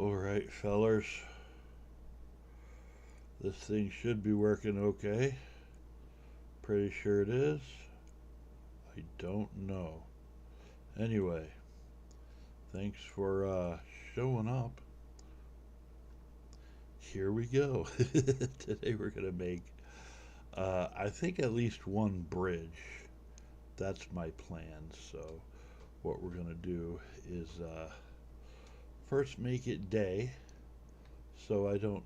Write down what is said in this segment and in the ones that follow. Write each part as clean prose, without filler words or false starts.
Alright, fellers. This thing should be working okay. Pretty sure it is. I don't know. Anyway, thanks for showing up. Here we go. Today we're going to make, I think, at least one bridge. That's my plan. So what we're going to do is first make it day so I don't,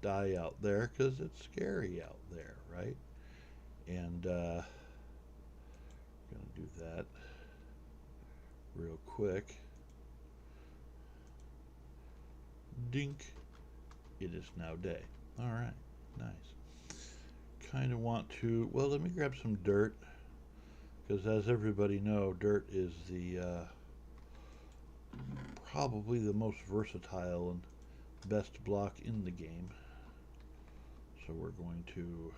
die out there, because it's scary out there, right? And I'm going to do that real quick. Dink. It is now day. All right, nice. Kind of want to, well, let me grab some dirt, because as everybody know, dirt is the probably the most versatile and best block in the game. So we're going to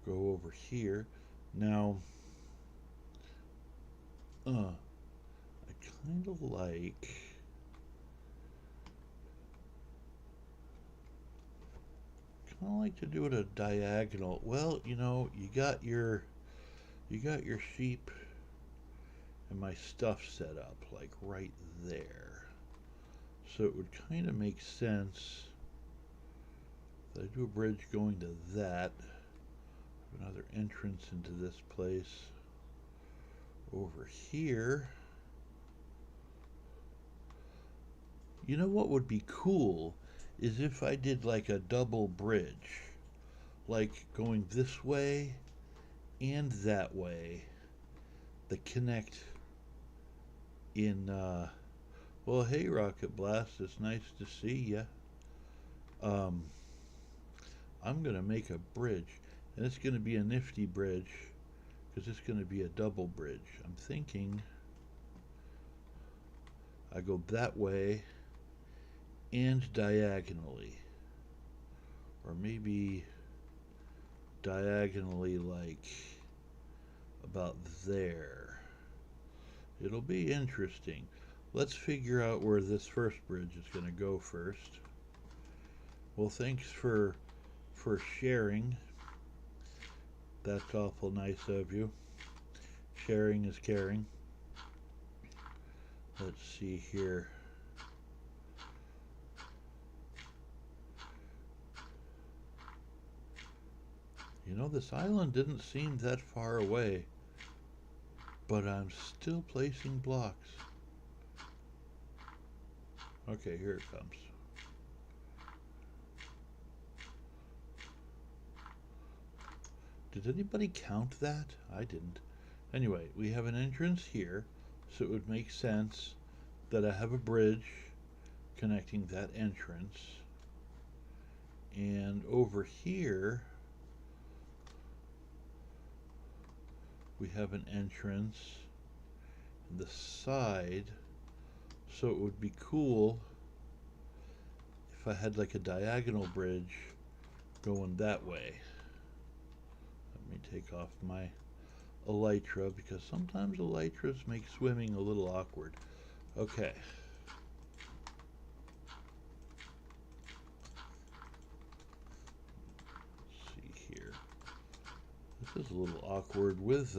go over here. Now, I kind of like to do it a diagonal. Well, you got your sheep and my stuff set up like right there. So it would kind of make sense that I do a bridge going to that. Another entrance into this place over here. You know what would be cool is if I did like a double bridge, like going this way and that way, that connect in well, hey Rocket Blast, it's nice to see ya. I'm gonna make a bridge, and it's gonna be a nifty bridge because it's gonna be a double bridge. I'm thinking I go that way and diagonally, or maybe diagonally like about there. It'll be interesting. Let's figure out where this first bridge is going to go first. Well, thanks for sharing. That's awful nice of you. Sharing is caring. Let's see here. This island didn't seem that far away, but I'm still placing blocks. Okay, here it comes. Did anybody count that? I didn't. Anyway, we have an entrance here, so it would make sense that I have a bridge connecting that entrance. And over here, we have an entrance in the side, so it would be cool if I had like a diagonal bridge going that way. Let me take off my elytra, because sometimes elytras make swimming a little awkward. Okay. Let's see here. This is a little awkward with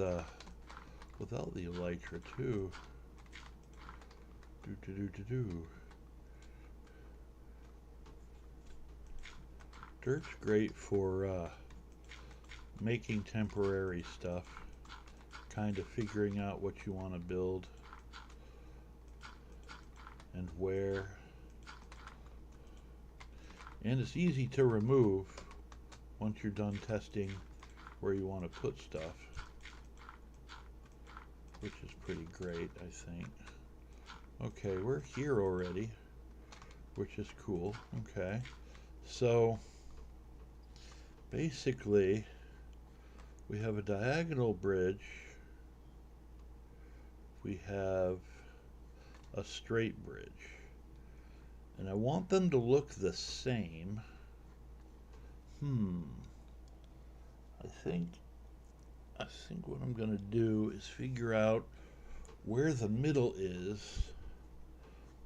without the elytra too. Dirt's great for making temporary stuff, kind of figuring out what you want to build and where. And it's easy to remove once you're done testing where you want to put stuff, which is pretty great, I think. Okay, we're here already, which is cool. Okay, so basically we have a diagonal bridge, we have a straight bridge, and I want them to look the same. I think I think what I'm going to do is figure out where the middle is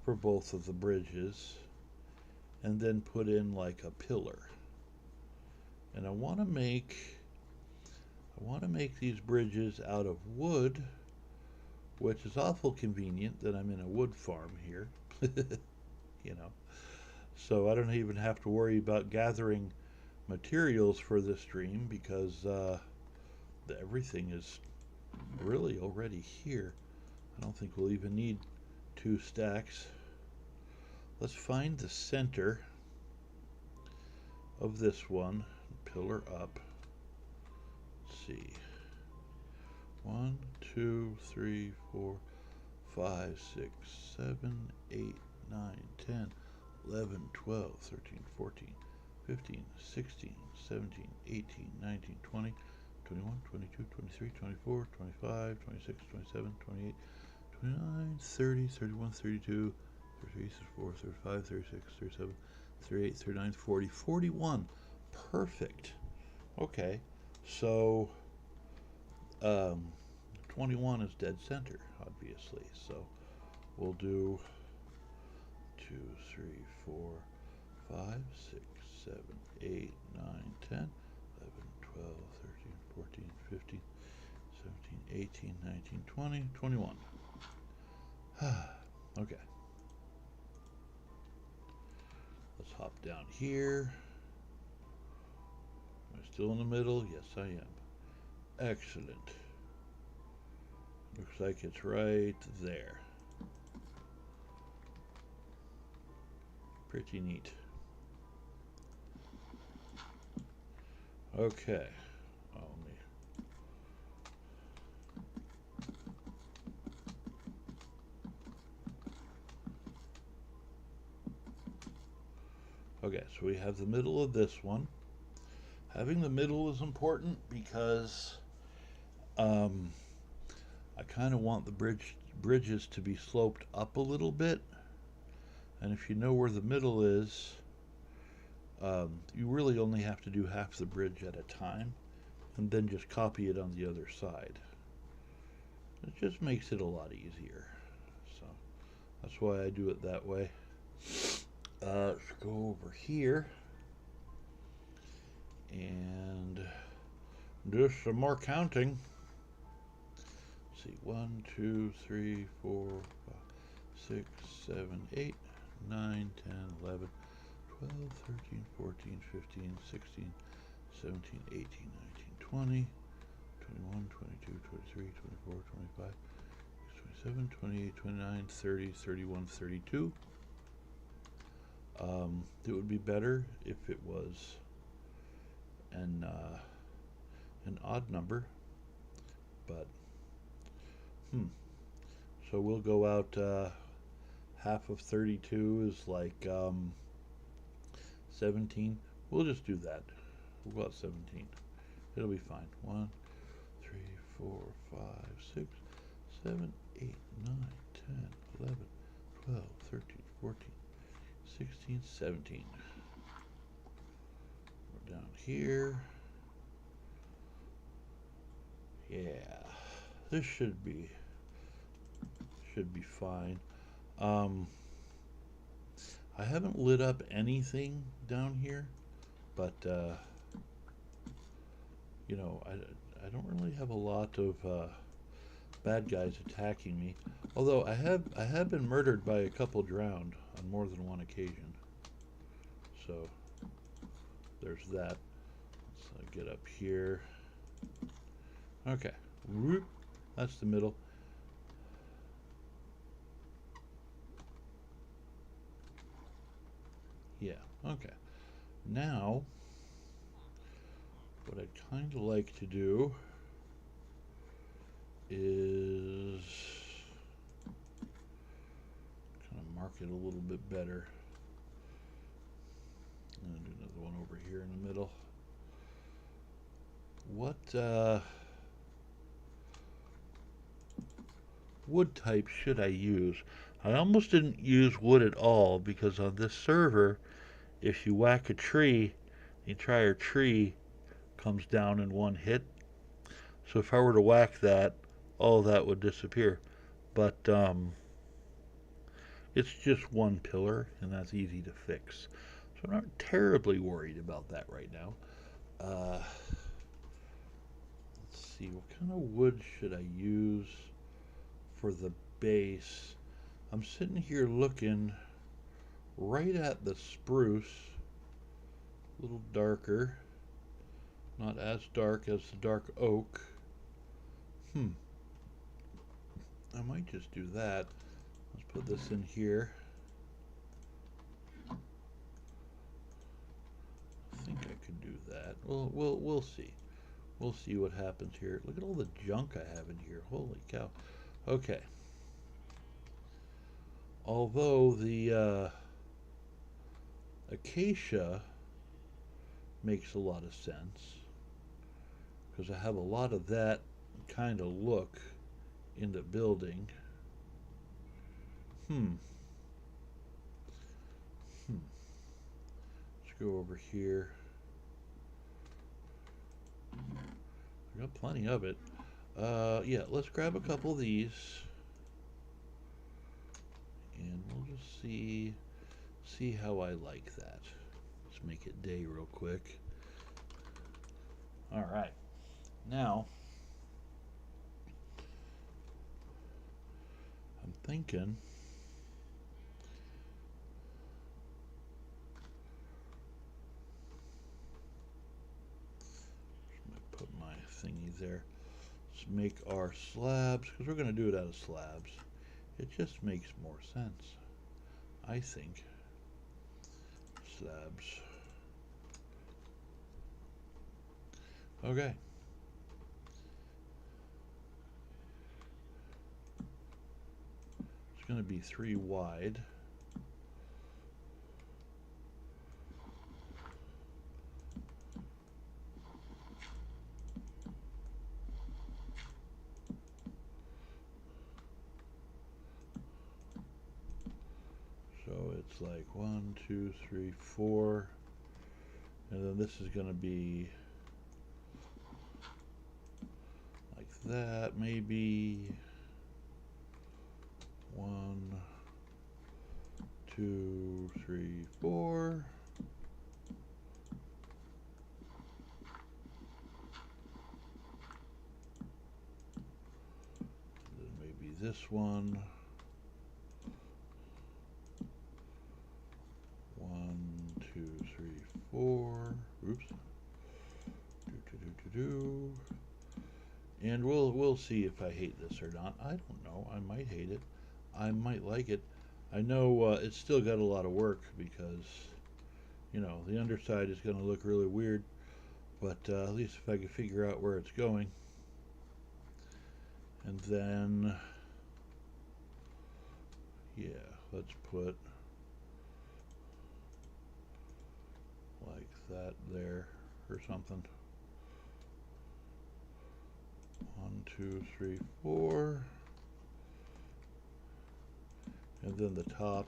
for both of the bridges and then put in like a pillar. And I want to make these bridges out of wood, which is awful convenient that I'm in a wood farm here. You know, so I don't even have to worry about gathering materials for this stream because everything is really already here. I don't think we'll even need 2 stacks. Let's find the center of this one, pillar up. Let's see. 1, 2, 3, 4, 5, 6, 7, 8, 9, 10, 11, 12, 13, 14, 15, 16, 17, 18, 19, 20, 21, 22, 23, 24, 25, 26, 27, 28, 29, 30, 31, 32, 33, 34, 35, 36, 37, 38, 39, 40, 41. Perfect. Okay, so 21 is dead center, obviously. So we'll do 2, 3, 4, 5, 6, 7, 8, 9, 10, 11, 12, 13, 14, 15, 17, 18, 19, 20, 21. Okay. Let's hop down here. Am I still in the middle? Yes, I am. Excellent. Looks like it's right there. Pretty neat. Okay. Oh, me. Okay, so we have the middle of this one. Having the middle is important because I kind of want the bridges to be sloped up a little bit. And if you know where the middle is, you really only have to do half the bridge at a time and then just copy it on the other side. It just makes it a lot easier. So that's why I do it that way. Let's go over here and do some more counting. Let's see, 1, 2, 3, 4, 5, 6, 7, 8, 9, 10, 11, 12, 13, 14, 15, 16, 17, 18, 19, 20, 21, 22, 23, 24, 25, 27, 28, 29, 30, 31, 32. It would be better if it was an odd number, but so we'll go out half of 32 is like 17. We'll just do that. We'll go out 17. It'll be fine. 1, 3, 4, 5, 6, 7, 8, 9, 10, 11, 12, 13, 14, 16, 17. We're down here. Yeah, this should be fine. I haven't lit up anything down here, but you know, I don't really have a lot of bad guys attacking me. Although I have been murdered by a couple drowned on more than one occasion. So there's that. Let's get up here. Okay, whoop, that's the middle. Yeah, okay. Now, what I'd kind of like to do is kind of mark it a little bit better. And do another one over here in the middle. What wood type should I use? I almost didn't use wood at all because on this server, if you whack a tree, the entire tree comes down in one hit. So if I were to whack that, all that would disappear. But it's just one pillar, and that's easy to fix. So I'm not terribly worried about that right now. Let's see, what kind of wood should I use for the base? I'm sitting here looking right at the spruce, a little darker, not as dark as the dark oak. I might just do that. Let's put this in here. I think I could do that. We'll see. We'll see what happens here. Look at all the junk I have in here. Holy cow. Okay. Although the acacia makes a lot of sense, because I have a lot of that kind of look in the building. Let's go over here. I got plenty of it. Yeah, let's grab a couple of these, and we'll just see how I like that. Let's make it day real quick. All right, now I'm thinking put my thingy there. Let's make our slabs, because we're going to do it out of slabs. It just makes more sense, I think. Slabs. Okay. It's going to be 3 wide. So it's like 1, 2, 3, 4, and then this is going to be like that, maybe 1, 2, 3, 4. Then maybe this one. 1, 2, 3, 4. Oops. And we'll see if I hate this or not. I don't know. I might hate it. I might like it. I know it's still got a lot of work because, you know, the underside is going to look really weird. But at least if I can figure out where it's going. And then, yeah, let's put like that there or something. 1, 2, 3, 4. And then the top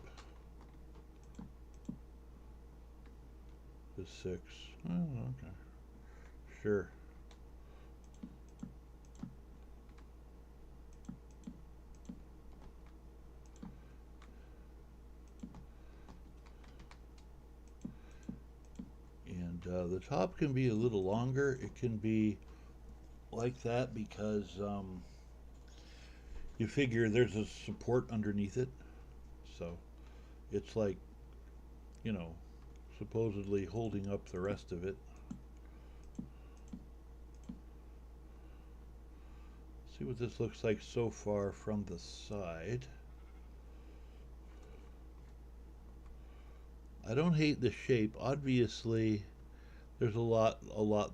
is 6. Oh, okay. Sure. And the top can be a little longer. It can be like that because you figure there's a support underneath it. So it's like, you know, supposedly holding up the rest of it. See what this looks like so far from the side. I don't hate the shape. Obviously, there's a lot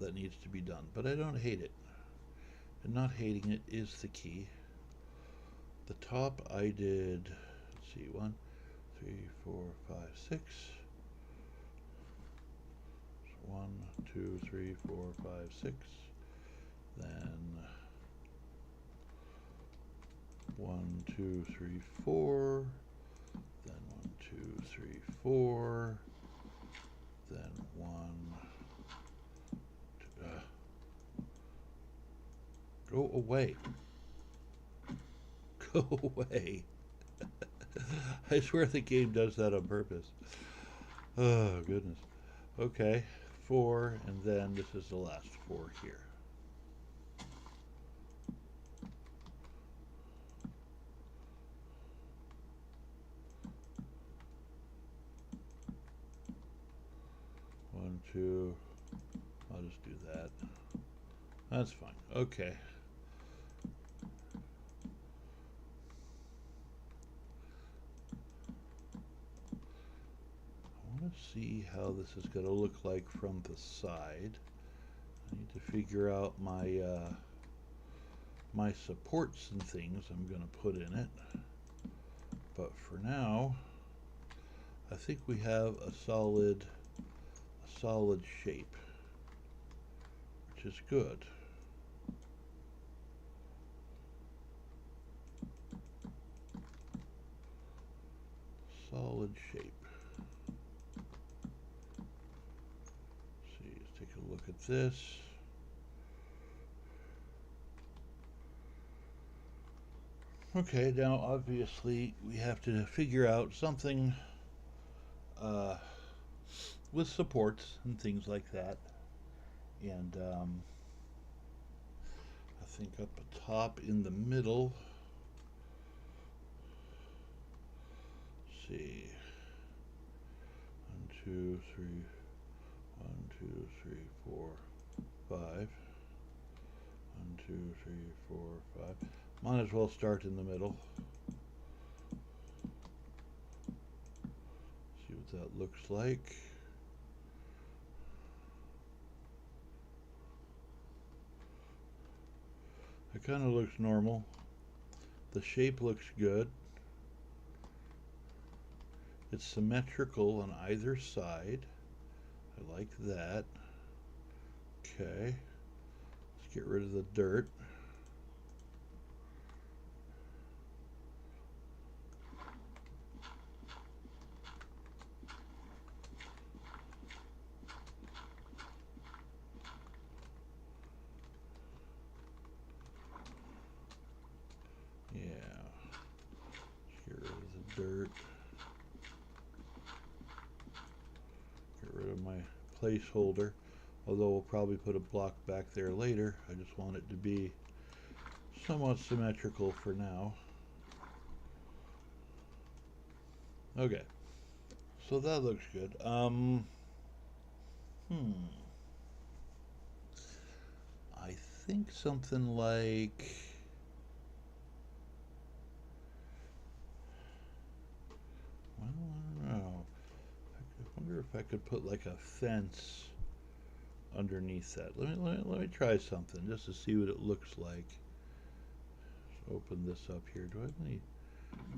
that needs to be done, but I don't hate it. And not hating it is the key. The top I did, let's see, 1, 3, 4, 5, 6. 1, 2, 3, 4, 5, 6. Then 1, 2, 3, 4. Then 1, 2, 3, 4. Then 1, 2, Go away. Go away. I swear the game does that on purpose. Oh, goodness. Okay, 4, and then this is the last 4 here. One, two. I'll just do that. That's fine. Okay. I want to see how this is going to look like from the side. I need to figure out my my supports and things I'm going to put in it. But for now, I think we have a solid shape, which is good. Solid shape. See, let's take a look at this. Okay, now obviously we have to figure out something with supports and things like that. And I think up top in the middle, let's see, 1, 2, 3, 1, 2, 3, 4, 5. 1, 2, 3, 4, 5. Might as well start in the middle. See what that looks like. It kind of looks normal. The shape looks good. It's symmetrical on either side. I like that. Okay. Let's get rid of the dirt. Dirt. Get rid of my placeholder, although we'll probably put a block back there later. I just want it to be somewhat symmetrical for now. Okay, so that looks good. I think something like, well, I don't know. I wonder if I could put like a fence underneath that. Let me try something just to see what it looks like. Let's open this up here. Do I have any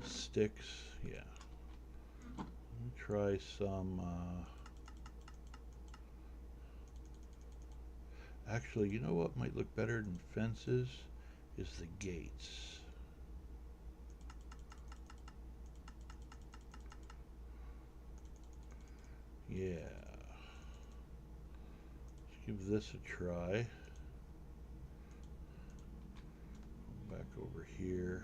sticks? Yeah. Let me try some. Actually, you know what might look better than fences is the gates. Yeah. Let's give this a try. Back over here.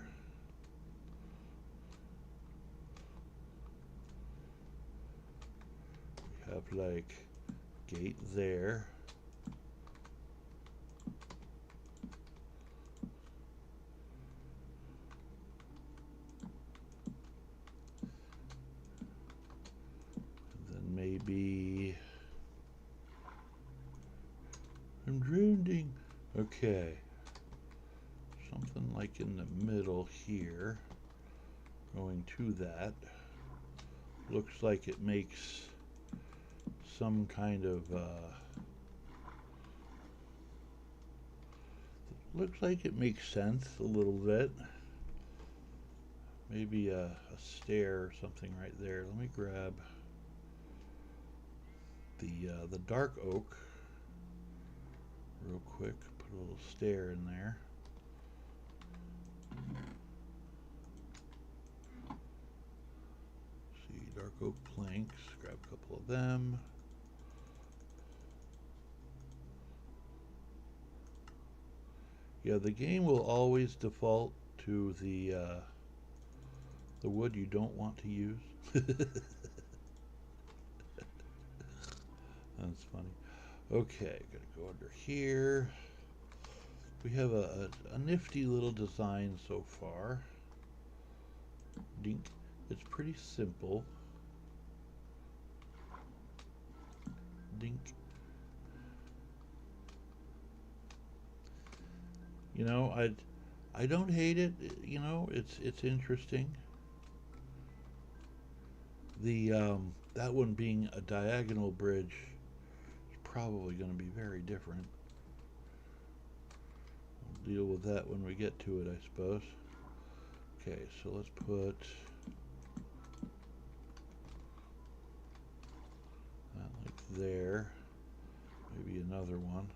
We have like gate there. Maybe I'm drowning. Okay, something like in the middle here, going to that. Looks like it makes some kind of looks like it makes sense a little bit. Maybe a stair or something right there. Let me grab the dark oak real quick, put a little stair in there. See, dark oak planks, grab a couple of them. Yeah, the game will always default to the wood you don't want to use. That's funny. Okay, gonna go under here. We have a nifty little design so far. Dink. It's pretty simple. Dink. You know, I don't hate it. You know, it's interesting. The that one being a diagonal bridge is probably going to be very different. We'll deal with that when we get to it, I suppose. Okay, so let's put that like there. Maybe another one.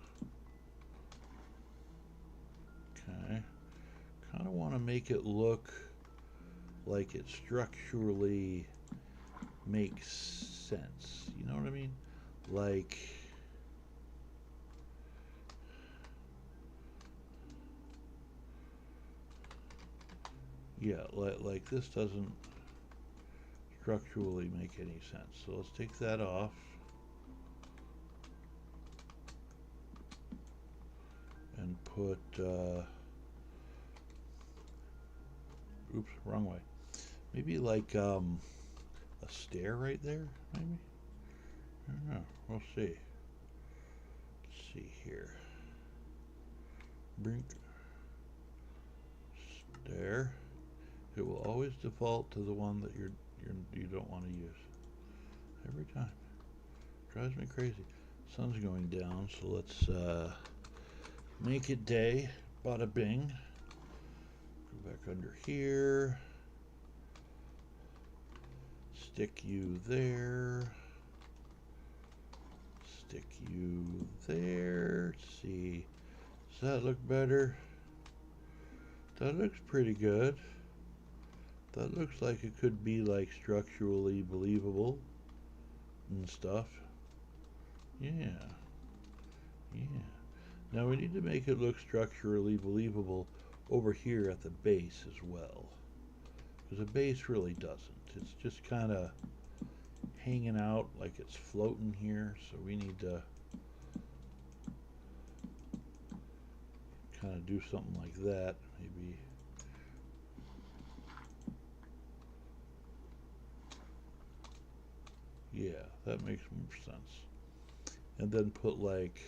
Okay. Kind of want to make it look like it structurally makes sense. You know what I mean? Like, yeah, like this doesn't structurally make any sense. So let's take that off. And put, oops, wrong way. Maybe like a stair right there, maybe? I don't know. We'll see. Let's see here. Brink. Stair. It will always default to the one that you don't want to use. Every time. Drives me crazy. Sun's going down, so let's make it day. Bada bing. Go back under here. Stick you there. Stick you there. Let's see. Does that look better? That looks pretty good. That looks like it could be like structurally believable and stuff. Yeah. Yeah. Now we need to make it look structurally believable over here at the base as well. Because the base really doesn't. It's just kind of hanging out like it's floating here. So we need to kind of do something like that. Maybe. Yeah, that makes more sense. And then put like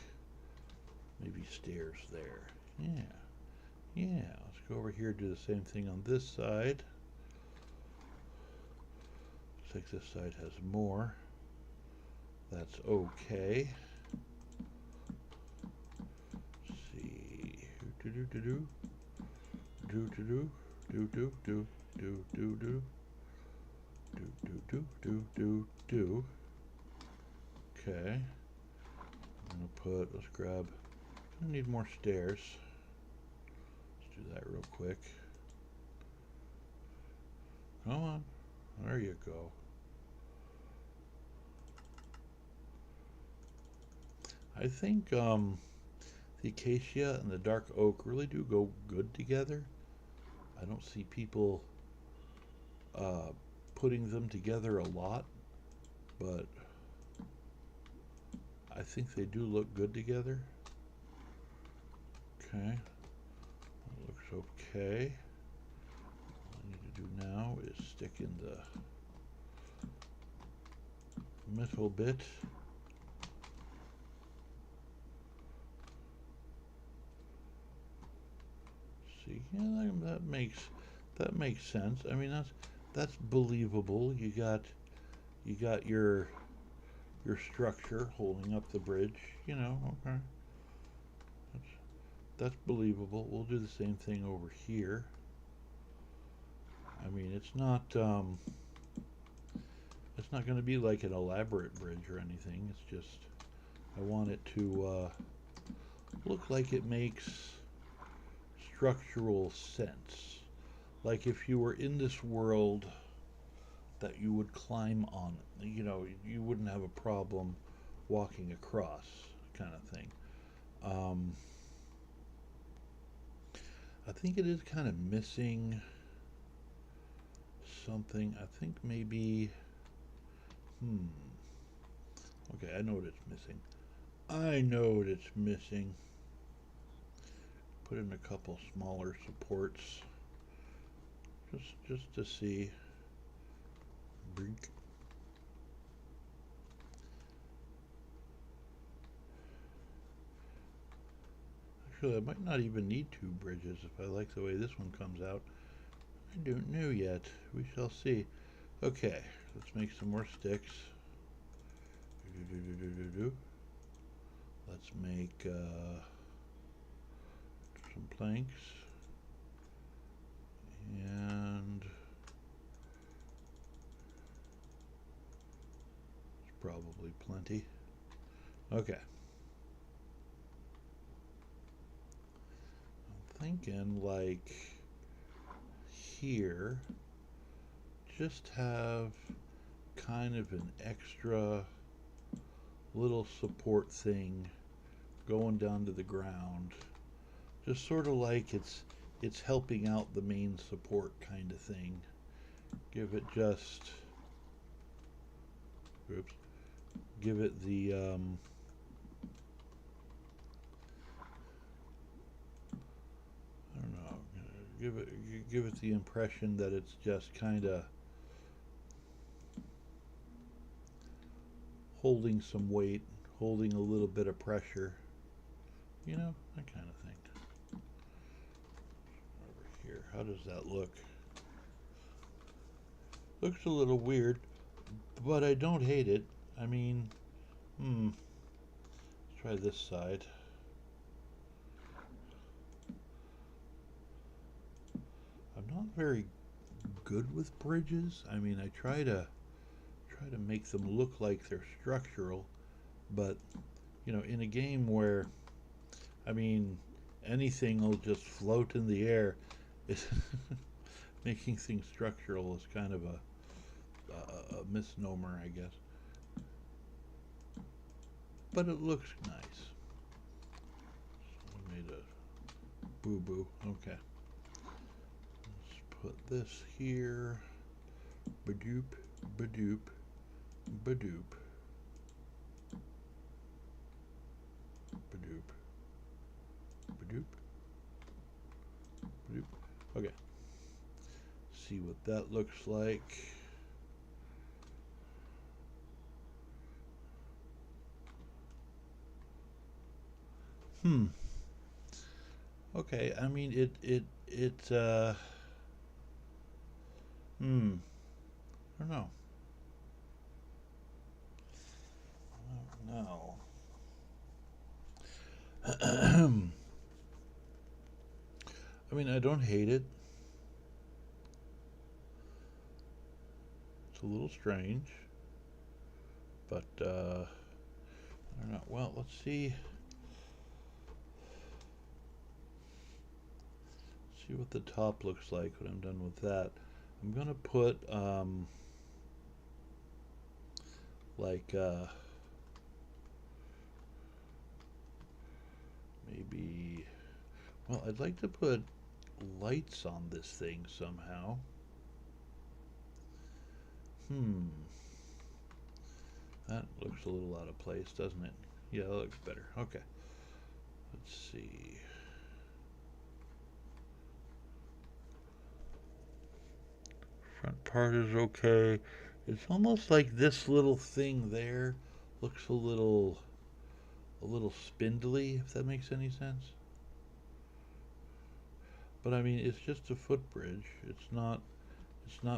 maybe stairs there. Yeah. Yeah, let's go over here and do the same thing on this side. Looks like this side has more. That's okay. Let's see. Do do do do do do do do do do do do do do do do do. Okay. I'm gonna put. Let's grab. I need more stairs. Let's do that real quick. Come on. There you go. I think the acacia and the dark oak really do go good together. I don't see people putting them together a lot, but I think they do look good together. Okay, that looks okay. All I need to do now is stick in the middle bit. See, yeah, that makes sense. I mean, that's believable. You got your structure holding up the bridge. You know, okay. That's believable. We'll do the same thing over here. I mean, it's not going to be like an elaborate bridge or anything. It's just I want it to look like it makes structural sense. Like if you were in this world that you would climb on, you know, you wouldn't have a problem walking across, kind of thing. I think it is kind of missing something. I think maybe, okay, I know what it's missing. I know what it's missing. Put in a couple smaller supports just to see. Brink. Actually, I might not even need two bridges if I like the way this one comes out. I don't know yet. We shall see. Okay, let's make some more sticks. Let's make some planks. And it's probably plenty. Okay. I'm thinking like here, just have kind of an extra little support thing going down to the ground, just sort of like it's helping out the main support kind of thing. Give it just, oops, give it the I don't know, give it the impression that it's just kind of holding some weight, holding a little bit of pressure, you know, that kind of thing. Over here, how does that look? Looks a little weird, but I don't hate it. I mean, let's try this side. I'm not very good with bridges. I mean, I try to make them look like they're structural, but you know, in a game where, I mean, anything will just float in the air, it's making things structural is kind of a misnomer, I guess. But it looks nice. So I made a boo-boo. Okay. Let's put this here. Badoop, badoop, badoop. Badoop. Badoop. Badoop. Okay. See what that looks like. Okay, I mean I don't know. I don't know. I mean, I don't hate it. It's a little strange, but I don't know. Well, let's see. See what the top looks like when I'm done with that. I'm gonna put like maybe. Well, I'd like to put lights on this thing somehow. That looks a little out of place, doesn't it? Yeah, that looks better. Okay. Let's see. Front part is okay. It's almost like this little thing there looks a little spindly, if that makes any sense. But I mean, it's just a footbridge. It's not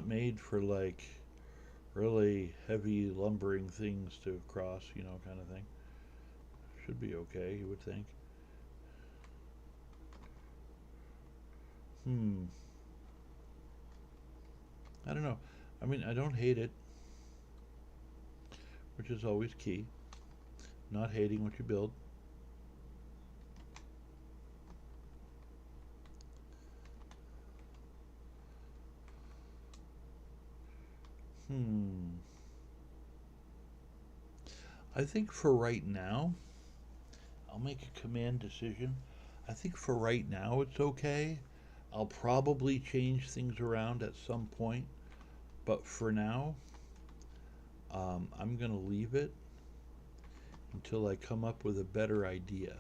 made for like really heavy lumbering things to cross, you know, kind of thing. Should be okay, you would think. I don't know. I mean, I don't hate it, which is always key. Not hating what you build. I think for right now, I'll make a command decision. I think for right now it's okay. I'll probably change things around at some point, but for now, I'm going to leave it until I come up with a better idea.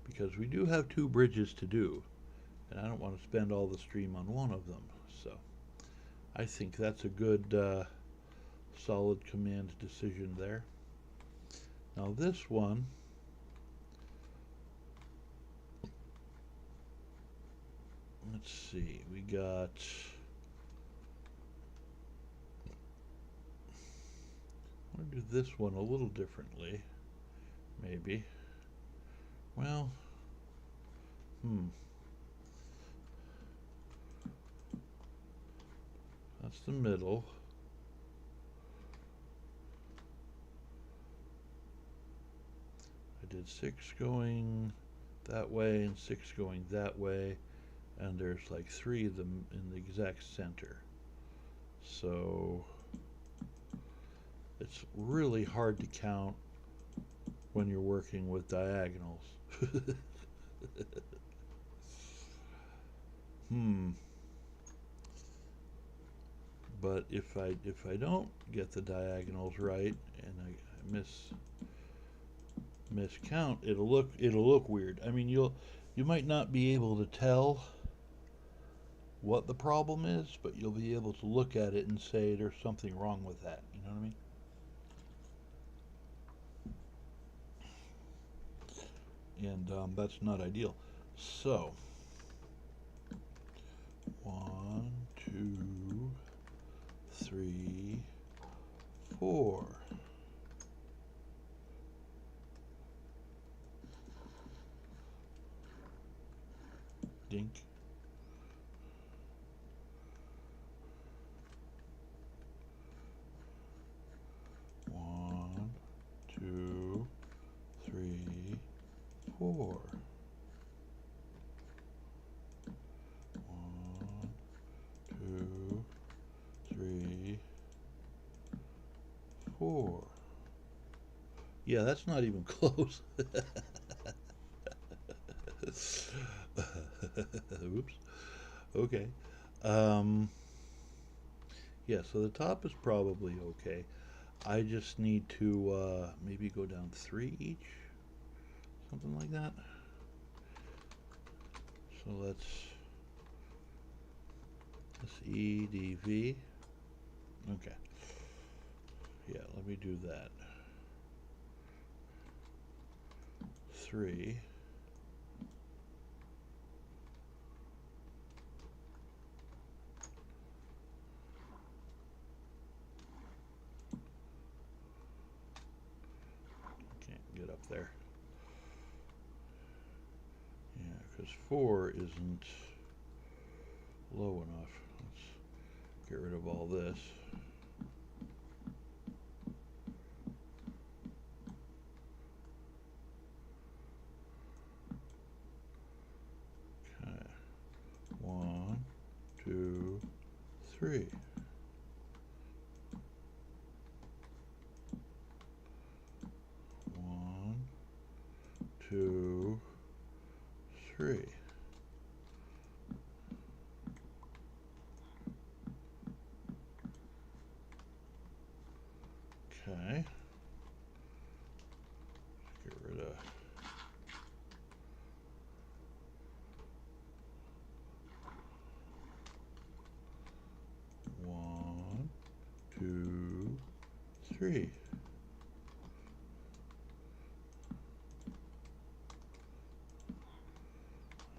Because we do have 2 bridges to do, and I don't want to spend all the stream on one of them. So I think that's a good solid command decision there. Now this one, let's see, we got, I want to do this one a little differently, maybe. Well, that's the middle. I did 6 going that way and 6 going that way, and there's like 3 of them in the exact center. So it's really hard to count when you're working with diagonals. But if I don't get the diagonals right and I miscount, it'll look weird. I mean, you might not be able to tell what the problem is, but you'll be able to look at it and say there's something wrong with that. You know what I mean? And that's not ideal. So 1, 2, 3, 4. Dink. 1, 2, 3, 4. 1, 2, 3, 4. Yeah, that's not even close. Oops. Okay. Yeah, so the top is probably okay. I just need to maybe go down 3 each, something like that. So let's EDV. Okay. Yeah, let me do that. 3. Can't get up there. Yeah, because 4 isn't low enough. Let's get rid of all this. Okay. 1, 2, 3. 1, 2, 3. Okay. Get rid of 1, 2, 3.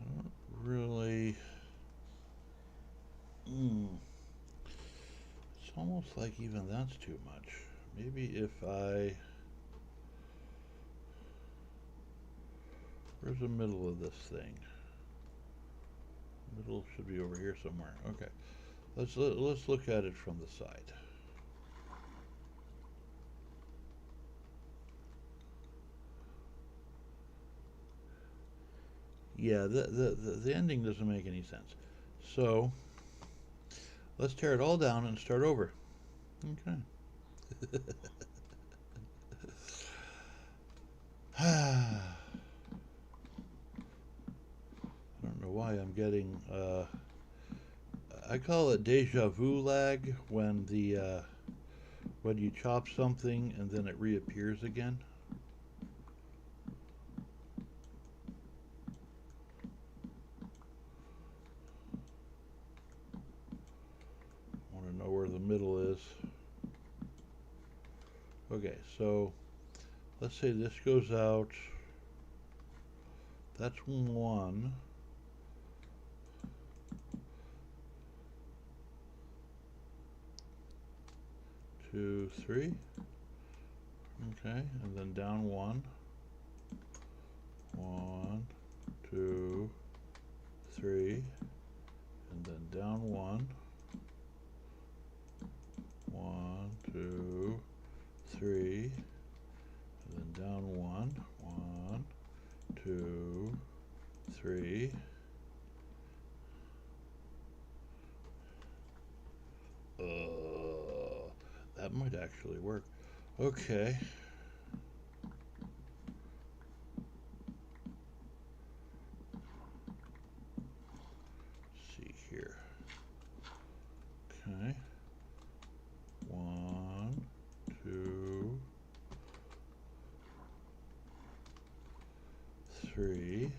I don't really. It's almost like even that's too much. Maybe if I. Where's the middle of this thing? Middle should be over here somewhere. Okay. Let's look at it from the side. Yeah, the ending doesn't make any sense. So let's tear it all down and start over. Okay. don't know why I'm getting, I call it deja vu lag when when you chop something and then it reappears again. I want to know where the middle is. Okay, so let's say this goes out. That's 1. 2, 3. Okay, and then down 1. 1, 2, 3, and then down 1. 1, 2, 3, and then down 1. 1, 2, 3. That might actually work. Okay. Let's see here. Okay. 1, 2, 3.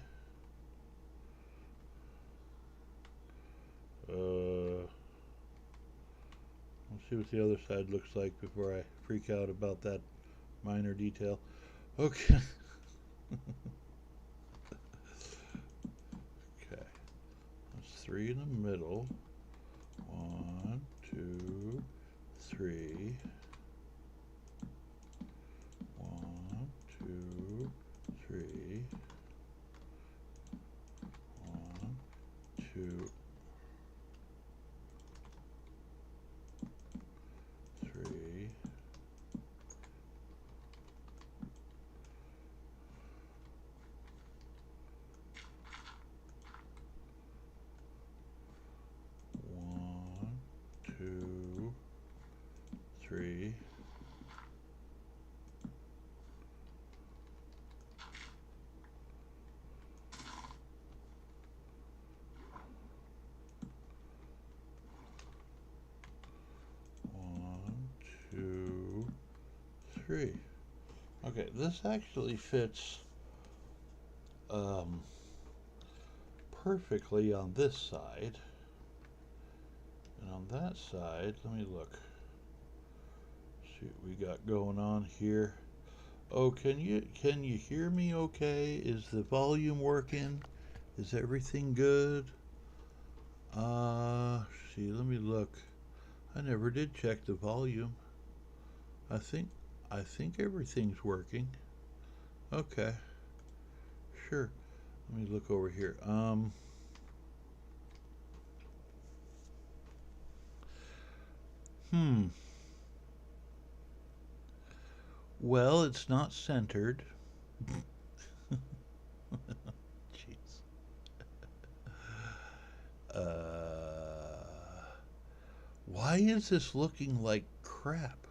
Let's see what the other side looks like before I freak out about that minor detail. Okay. Okay. That's 3 in the middle. 1, 2, 3. 1, 2, 3. 1, 2, 3. 1, 2, 3. 1, 2, 3. Okay, this actually fits perfectly on this side. And on that side, let me look. See what we got going on here. Oh, can you hear me okay? Is the volume working? Is everything good? See, let me look. I never did check the volume. I think everything's working. Okay. Sure. Let me look over here. Well, it's not centered. Jeez. Why is this looking like crap?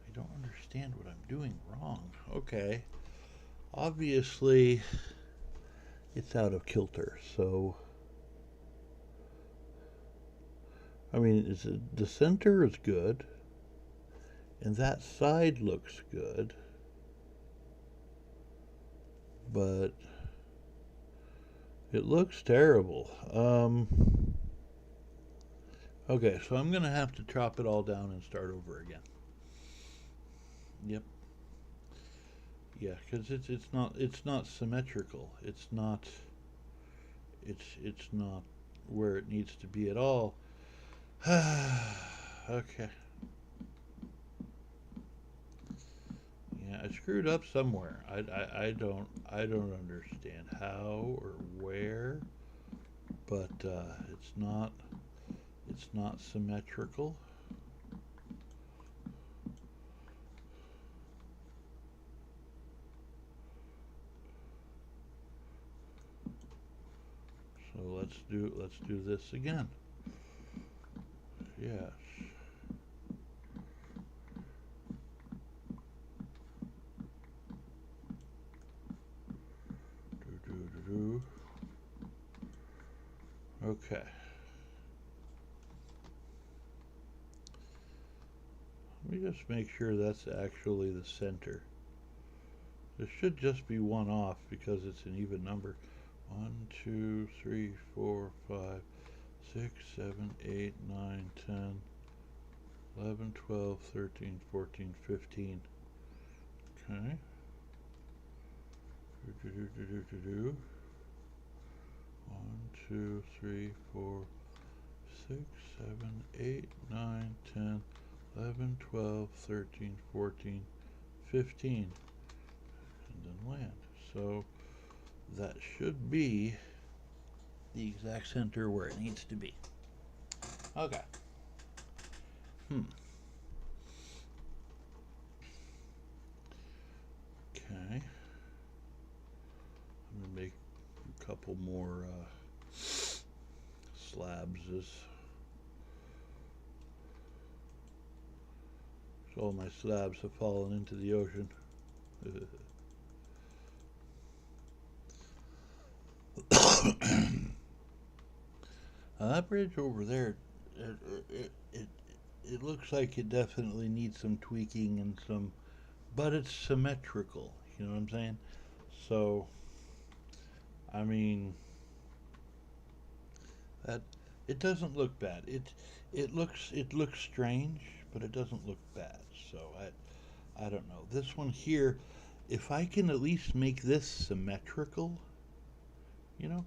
I don't understand what I'm doing wrong. Okay. Obviously, it's out of kilter, so... I mean, the center is good, and that side looks good, but it looks terrible. Okay, so I'm gonna have to chop it all down and start over again. Yep. Yeah, because it's not symmetrical. It's not where it needs to be at all. Okay. Yeah, I screwed up somewhere. I don't understand how or where, but it's not symmetrical. So let's do this again. Yes. Do. Okay. Let me just make sure that's actually the center. There should just be one off because it's an even number. 1, 2, 3, 4, 5, 6, 7, 8, 9, 10, 11, 12, 13, 14, 15. Okay. 1, 2, 3, 4, 6, 7, 8, 9, 10, 11, 12, 13, 14, 15. And then land. So that should be the exact center where it needs to be. Okay. Okay. I'm going to make a couple more slabs. So all my slabs have fallen into the ocean. That bridge over there, it looks like it definitely needs some tweaking and some, but it's symmetrical. You know what I'm saying? So, I mean, that it doesn't look bad. It looks strange, but it doesn't look bad. So I don't know. This one here, if I can at least make this symmetrical, you know,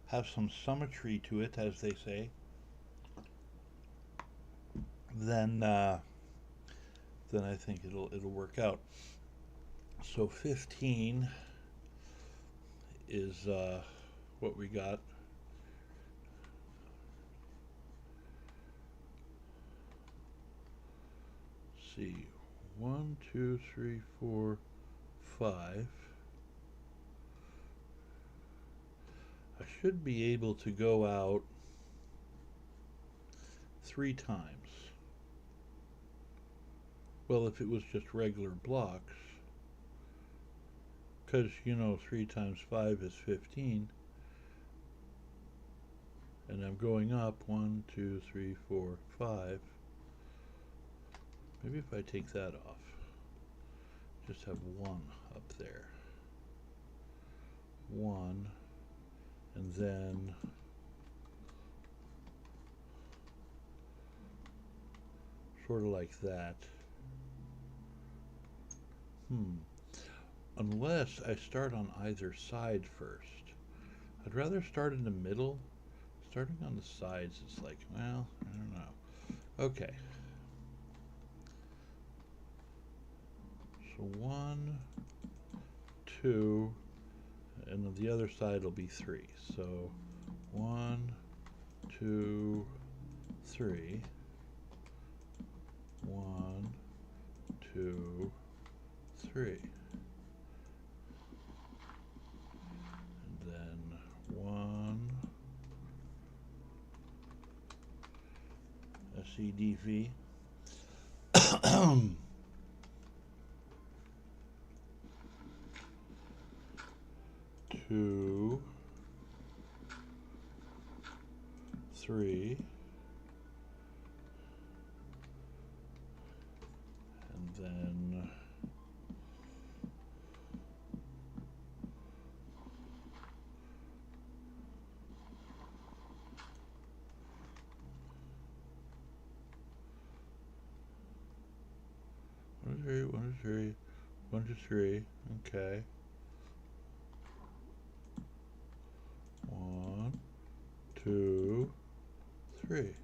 have some symmetry to it, as they say, then I think it'll work out. So 15 is what we got. Let's see, 1, 2, 3, 4, 5. I should be able to go out 3 times. Well, if it was just regular blocks, because, you know, 3 times 5 is 15, and I'm going up 1, 2, 3, 4, 5. Maybe if I take that off, just have 1 up there. 1, and then sort of like that. Unless I start on either side first. I'd rather start in the middle. Starting on the sides, it's like, well, I don't know. Okay. So 1, 2, and on the other side will be 3. So 1, 2, 3. 1, 2, 3. And then 1 SEDV. 2, 3, and then 1, 2, 3, 1, 2, 3, 1, 2, 3. Okay. 1, 2, 3.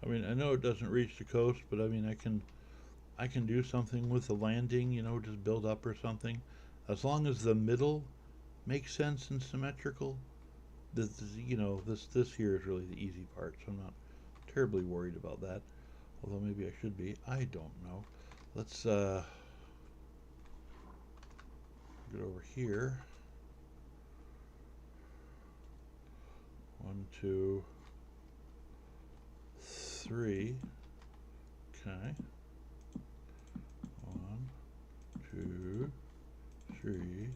I mean, I know it doesn't reach the coast, but I mean, I can do something with the landing, you know, just build up or something. As long as the middle makes sense and symmetrical, this here is really the easy part, so I'm not terribly worried about that. Although maybe I should be. I don't know. Let's get over here. 1, 2, 3. Okay. 1, 2, 3.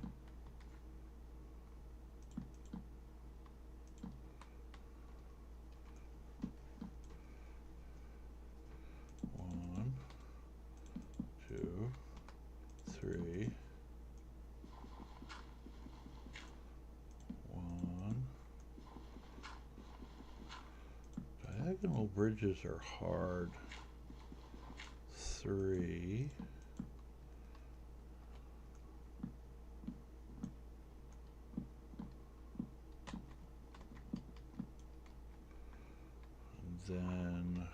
bridges are hard. 3. Then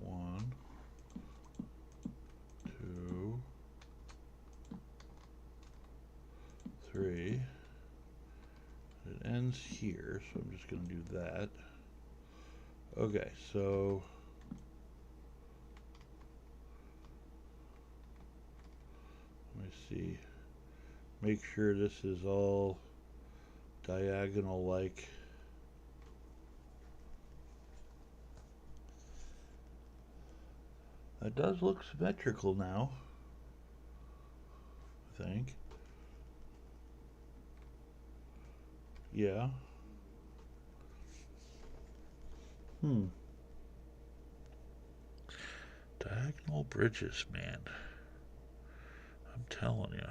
1, 2, 3. It ends here, so I'm just going to do that. Okay, so let me see. Make sure this is all diagonal like. That does look symmetrical now, I think. Yeah. Diagonal bridges, man. I'm telling you.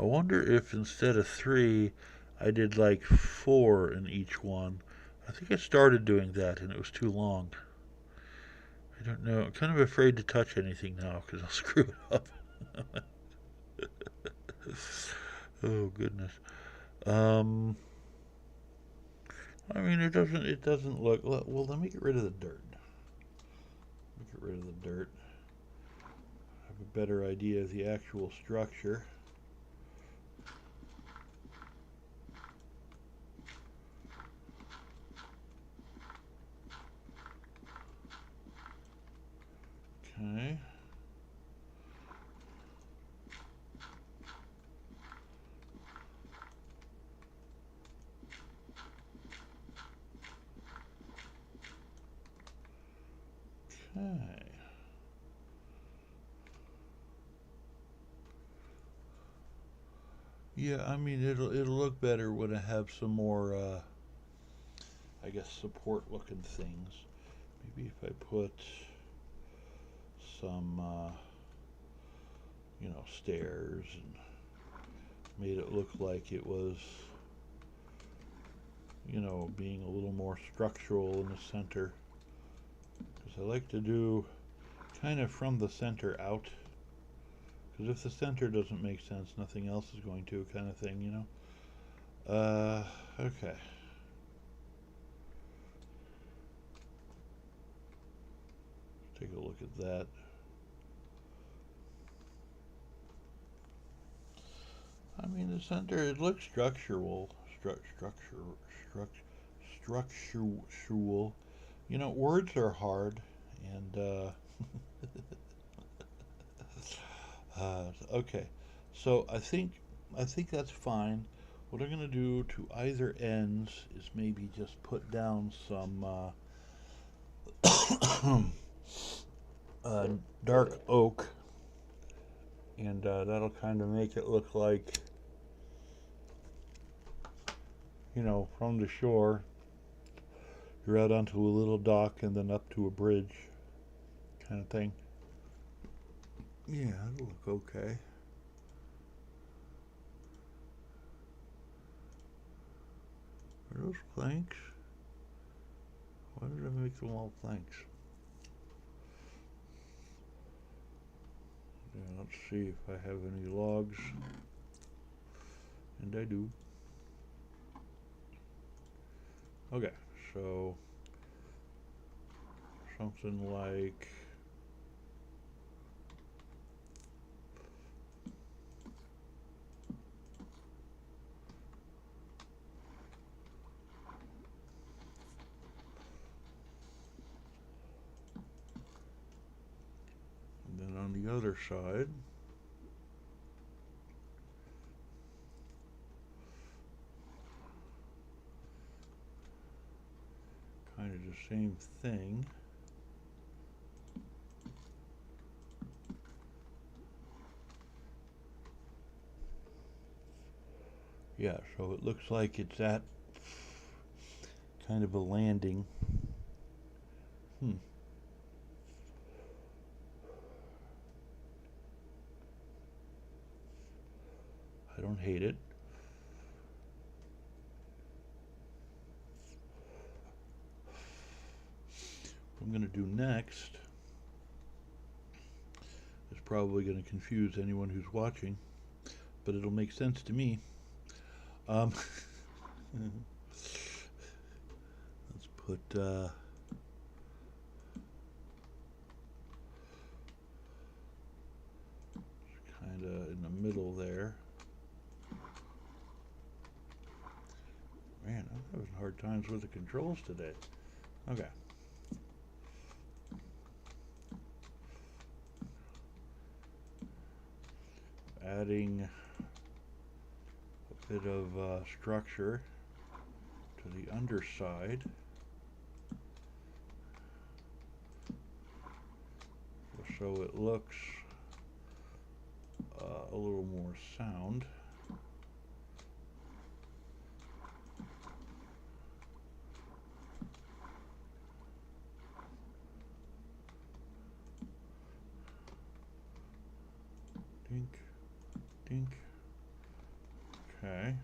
I wonder if instead of 3, I did like 4 in each one. I think I started doing that and it was too long. I don't know. I'm kind of afraid to touch anything now because I'll screw it up. Oh goodness. I mean, it doesn't look. Well, let me get rid of the dirt. Let me get rid of the dirt. I have a better idea of the actual structure. Okay. Okay. Yeah, I mean it'll look better when I have some more I guess support looking things. Maybe if I put some you know, stairs and made it look like it was, you know, being a little more structural in the center. Because I like to do kind of from the center out. Because if the center doesn't make sense, nothing else is going to, kind of thing, you know. Okay. Take a look at that. I mean, the center, it looks structural. Structural. You know, words are hard, and okay. So I think that's fine. What I'm gonna do to either ends is maybe just put down some dark oak, and that'll kind of make it look like, you know, from the shore you're out onto a little dock and then up to a bridge kind of thing. Yeah, it'll look okay. Are those planks? Why did I make them all planks? Yeah, let's see if I have any logs. And I do. Okay, so something like and then on the other side kind of the same thing. Yeah, so it looks like it's at kind of a landing. I don't hate it. going to do next is probably going to confuse anyone who's watching, but it'll make sense to me. Let's put kind of in the middle there. Man, I'm having hard times with the controls today. Okay. Adding a bit of structure to the underside. So it looks a little more sound. Dink, dink. Okay.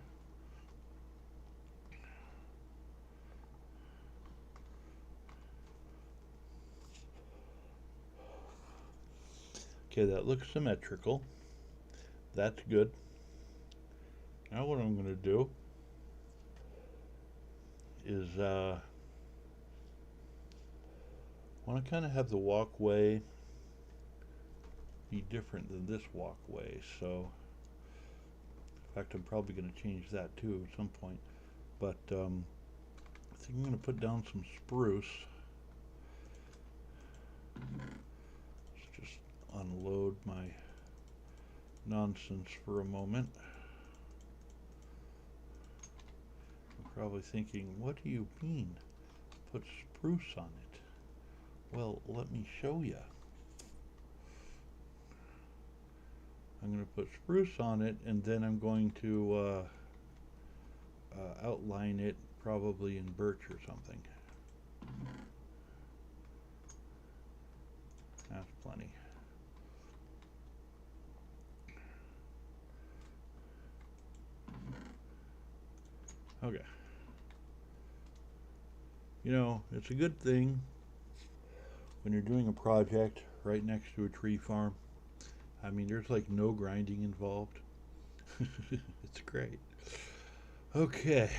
Okay, that looks symmetrical. That's good. Now what I'm going to do is want to kind of have the walkway be different than this walkway. So, in fact, I'm probably going to change that too at some point. But I think I'm going to put down some spruce. Let's just unload my nonsense for a moment. You're probably thinking, what do you mean? Put spruce on it. Well, let me show you. I'm going to put spruce on it, and then I'm going to outline it probably in birch or something. That's plenty. Okay. You know, it's a good thing when you're doing a project right next to a tree farm. I mean, there's like no grinding involved. It's great. Okay.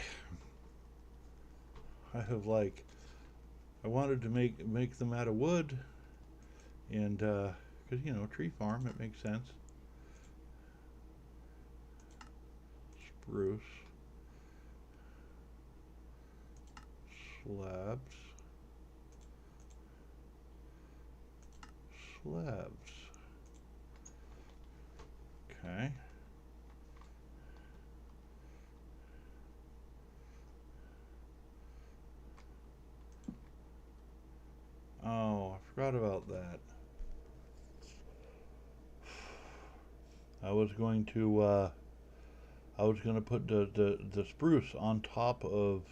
I wanted to make them out of wood, and because you know, tree farm, it makes sense. Spruce, slabs, slabs. Okay. Oh, I forgot about that. I was going to put the spruce on top of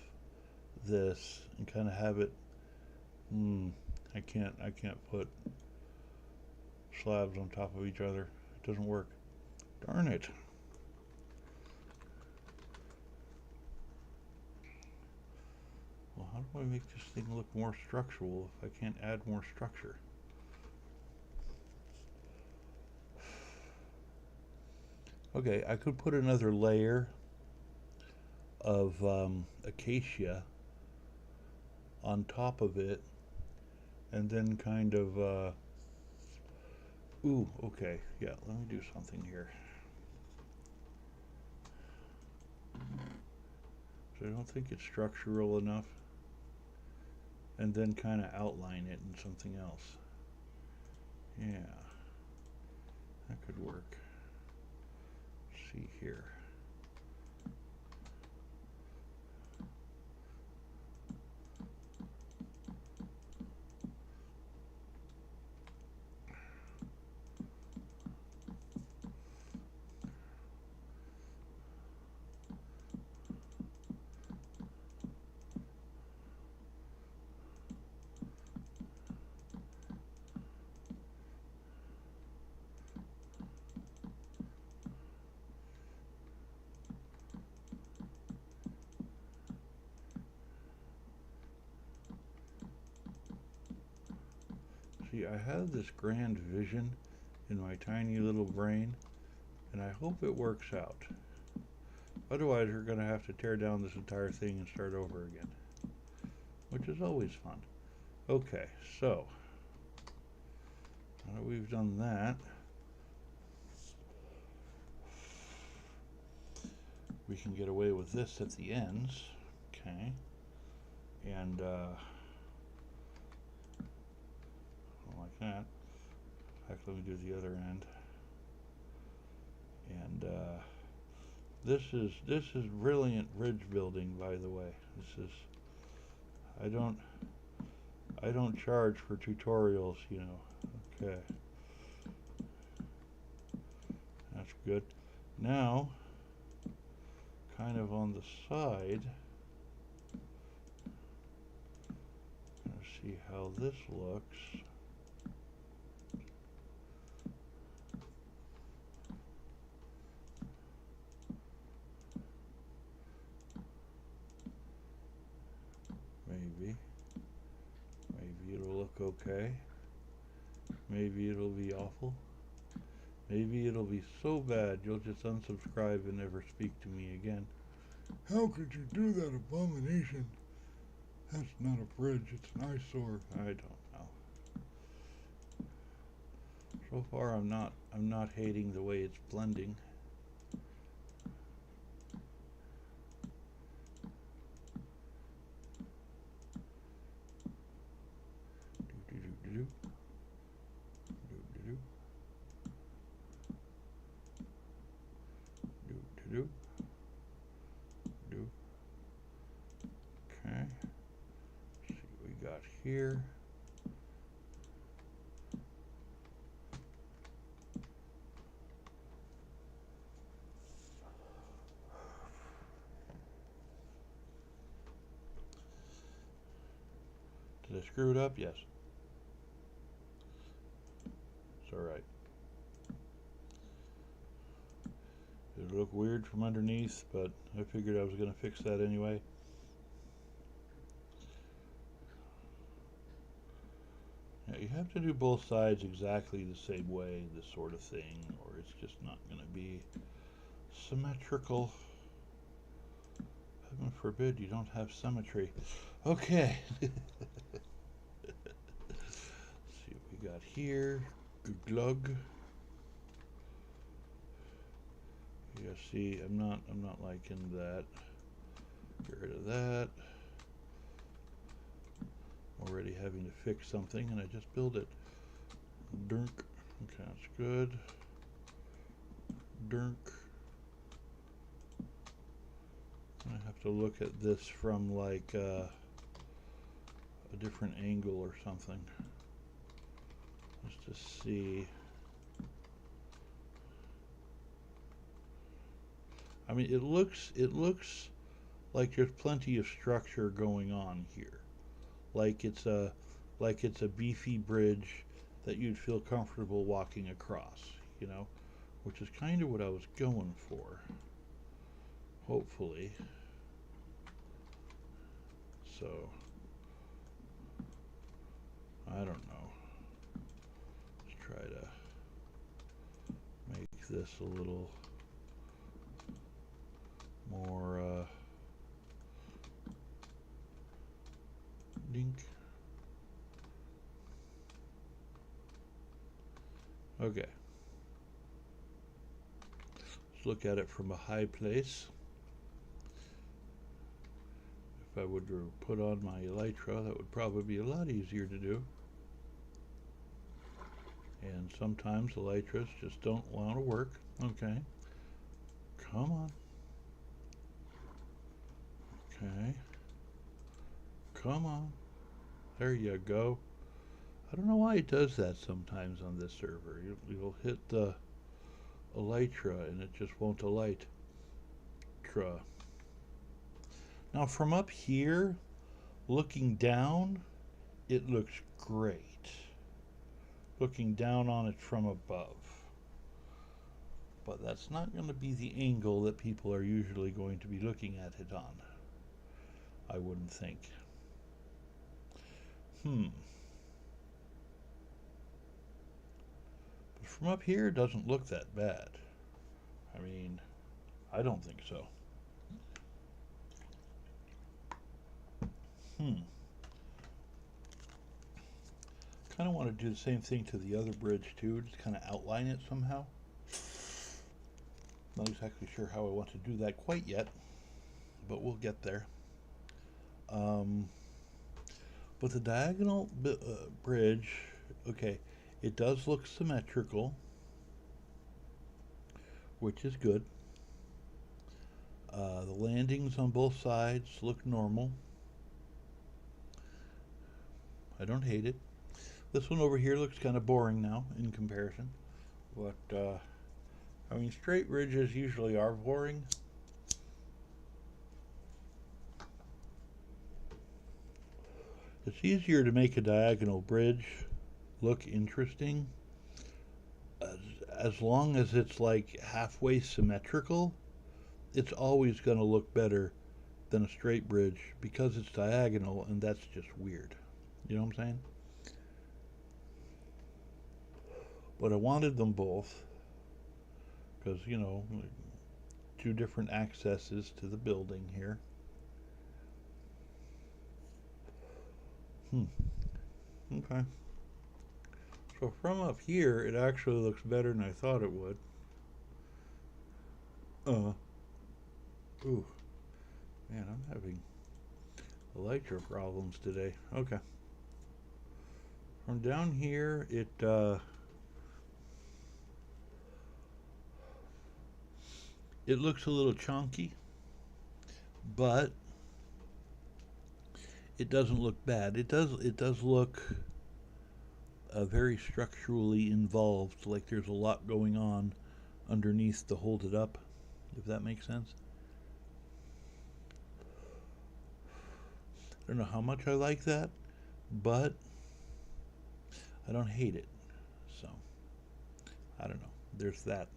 this and kind of have it. I can't put slabs on top of each other. It doesn't work. Darn it. Well, how do I make this thing look more structural if I can't add more structure? Okay, I could put another layer of acacia on top of it, and then kind of ooh, okay, yeah, let me do something here. So I don't think it's structural enough, and then kind of outline it in something else. Yeah, that could work. Let's see here. See, I have this grand vision in my tiny little brain, and I hope it works out. Otherwise, we're going to have to tear down this entire thing and start over again, which is always fun. Okay, so now that we've done that, we can get away with this at the ends. Okay, and like that. In fact, let me do the other end. And this is brilliant bridge building, by the way. This is, I don't charge for tutorials, you know. Okay, that's good. Now, kind of on the side, let's see how this looks. Maybe it'll look okay. Maybe it'll be awful. Maybe it'll be so bad you'll just unsubscribe and never speak to me again. How could you do that abomination? That's not a bridge, it's an eyesore. I don't know. So far I'm not hating the way it's blending. Okay. See what we got here. Did I screw it up? Yes. It's alright. It'll look weird from underneath, but I figured I was going to fix that anyway. Yeah, you have to do both sides exactly the same way, this sort of thing, or it's just not going to be symmetrical. Heaven forbid you don't have symmetry. Okay. Let's see what we got here. Glug. Yeah, see, I'm not liking that. Get rid of that. Already having to fix something, and I just build it. Dunk. Okay, that's good. Dunk. I have to look at this from like a different angle or something. Let's just see. I mean, it looks like there's plenty of structure going on here. Like it's a beefy bridge that you'd feel comfortable walking across, you know, which is kind of what I was going for. Hopefully. So, I don't know. Let's try to make this a little more dink. Okay. Let's look at it from a high place. If I would put on my elytra, that would probably be a lot easier to do. And sometimes elytras just don't want to work. Okay. Come on. Okay. Come on. There you go. I don't know why it does that sometimes on this server. You'll hit the elytra and it just won't elytra. Now from up here, looking down, it looks great. Looking down on it from above. But that's not going to be the angle that people are usually going to be looking at it on. I wouldn't think. from up here, it doesn't look that bad. I mean, I don't think so. Kind of want to do the same thing to the other bridge too, just kind of outline it somehow. Not exactly sure how I want to do that quite yet, but we'll get there. But the diagonal bridge, okay, it does look symmetrical, which is good. The landings on both sides look normal. I don't hate it. This one over here looks kind of boring now in comparison. But, I mean, straight bridges usually are boring. It's easier to make a diagonal bridge look interesting as long as it's like halfway symmetrical. It's always going to look better than a straight bridge because it's diagonal, and that's just weird. You know what I'm saying? But I wanted them both because, you know, two different accesses to the building here. Okay. So from up here, it actually looks better than I thought it would. Ooh. Man, I'm having elytra problems today. Okay. From down here, it looks a little chunky, but it doesn't look bad. It does look very structurally involved, like there's a lot going on underneath to hold it up, if that makes sense. I don't know how much I like that, but I don't hate it. So, I don't know. There's that.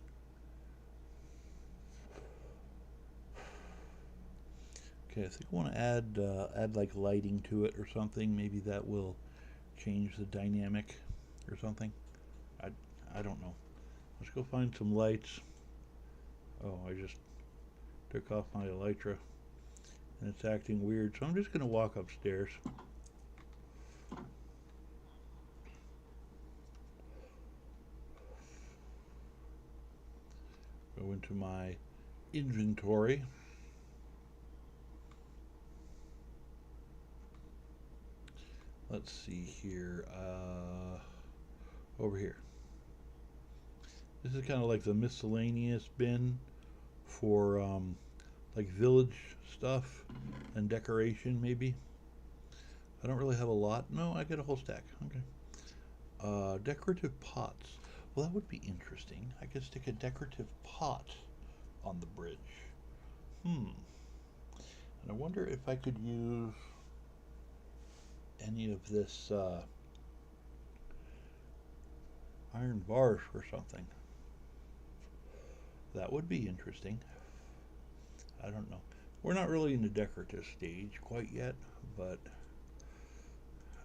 Okay, I think I want to add like lighting to it or something. Maybe that will change the dynamic or something. I don't know. Let's go find some lights. Oh, I just took off my elytra and it's acting weird, so I'm just going to walk upstairs. Go into my inventory. Let's see here. Over here. This is kind of like the miscellaneous bin for like village stuff and decoration, maybe. I don't really have a lot. No, I got a whole stack. Okay. Decorative pots. Well, that would be interesting. I could stick a decorative pot on the bridge. And I wonder if I could use any of this iron bars for something. That would be interesting. I don't know. We're not really in the decorative stage quite yet, but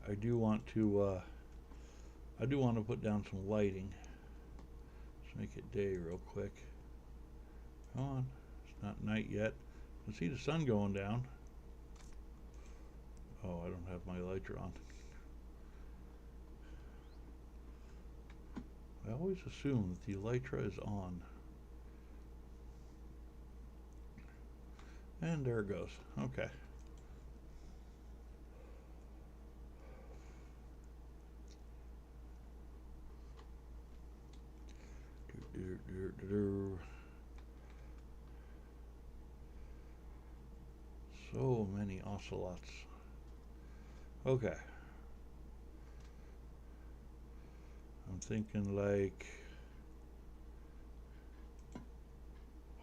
I do want to put down some lighting. Let's make it day real quick. Come on, it's not night yet. I can see the sun going down. Oh, I don't have my elytra on. I always assume that the elytra is on. And there it goes. Okay. So many ocelots. Okay. I'm thinking like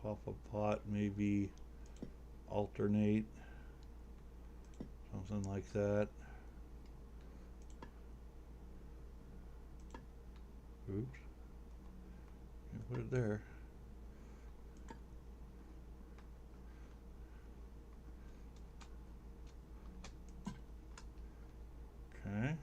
pop a pot, maybe alternate, something like that. Oops. Can't put it there. Okay.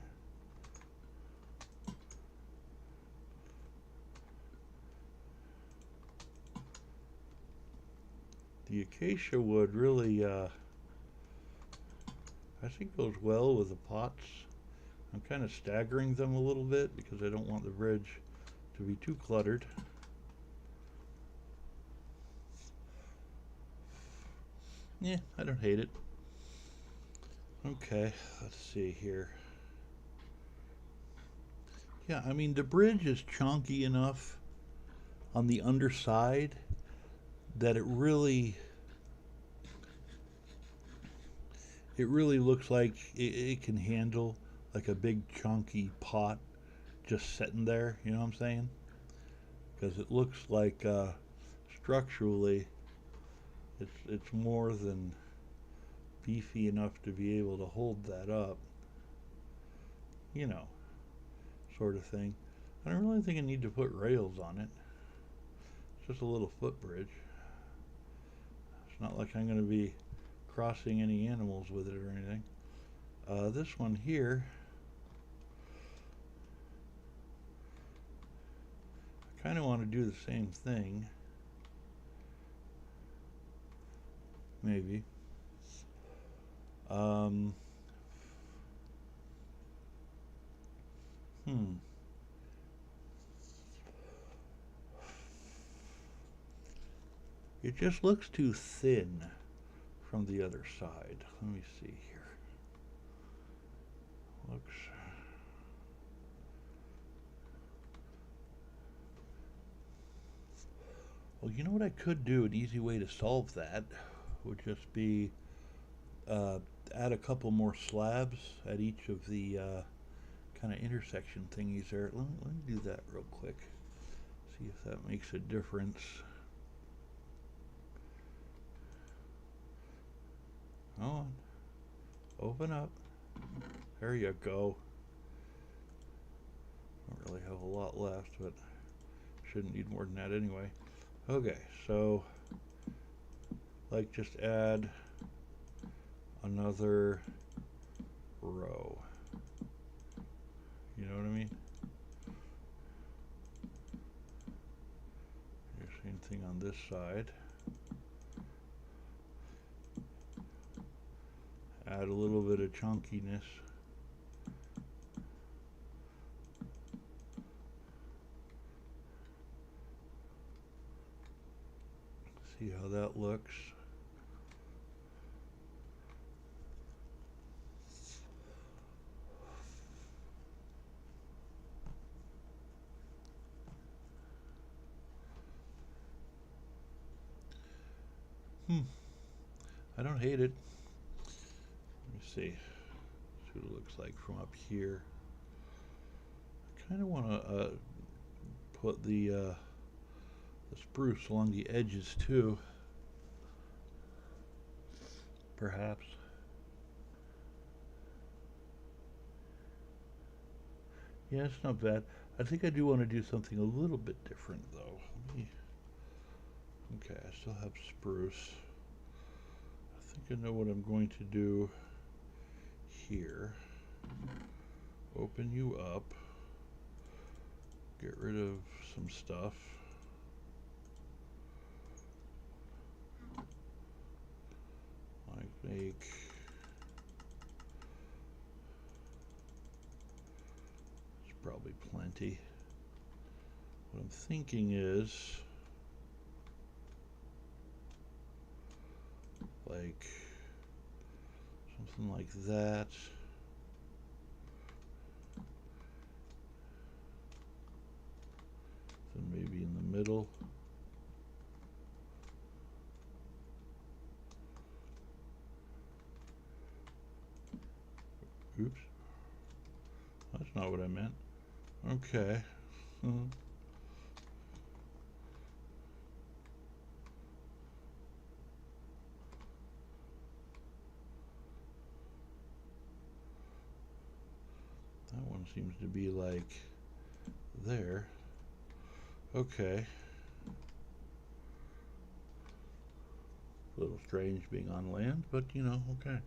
The acacia wood really, I think goes well with the pots. I'm kind of staggering them a little bit because I don't want the bridge to be too cluttered. Yeah, I don't hate it. Okay, let's see here. Yeah, I mean, the bridge is chunky enough on the underside that it really looks like it can handle like a big chunky pot just sitting there, you know what I'm saying? Because it looks like structurally it's more than beefy enough to be able to hold that up, you know, sort of thing. I don't really think I need to put rails on it. It's just a little footbridge. It's not like I'm going to be crossing any animals with it or anything. This one here, I kind of want to do the same thing. Maybe. It just looks too thin from the other side. Let me see here. Looks. Well, you know what I could do? An easy way to solve that would just be add a couple more slabs at each of the kind of intersection thingies there. Let me do that real quick. See if that makes a difference. Go on. Open up. There you go. Don't really have a lot left, but shouldn't need more than that anyway. Okay, so like just add another row. You know what I mean? Same thing on this side. Add a little bit of chunkiness. See how that looks. I don't hate it. Let me see what it looks like from up here. I kind of want to put the spruce along the edges too, perhaps. Yeah, it's not bad. I think I do want to do something a little bit different though. Okay, I still have spruce. I think I know what I'm going to do here. Open you up. Get rid of some stuff. Like make it's probably plenty. What I'm thinking is like something like that. Then maybe in the middle. Oops. That's not what I meant. Okay. That one seems to be like there. Okay. A little strange being on land, but you know, okay.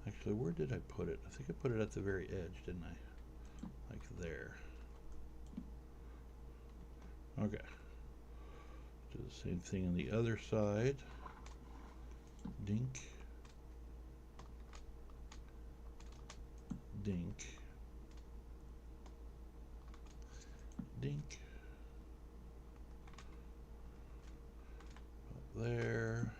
Actually, where did I put it? I think I put it at the very edge, didn't I? Like there. Okay. Do the same thing on the other side. Dink. Dink. Dink. Up there.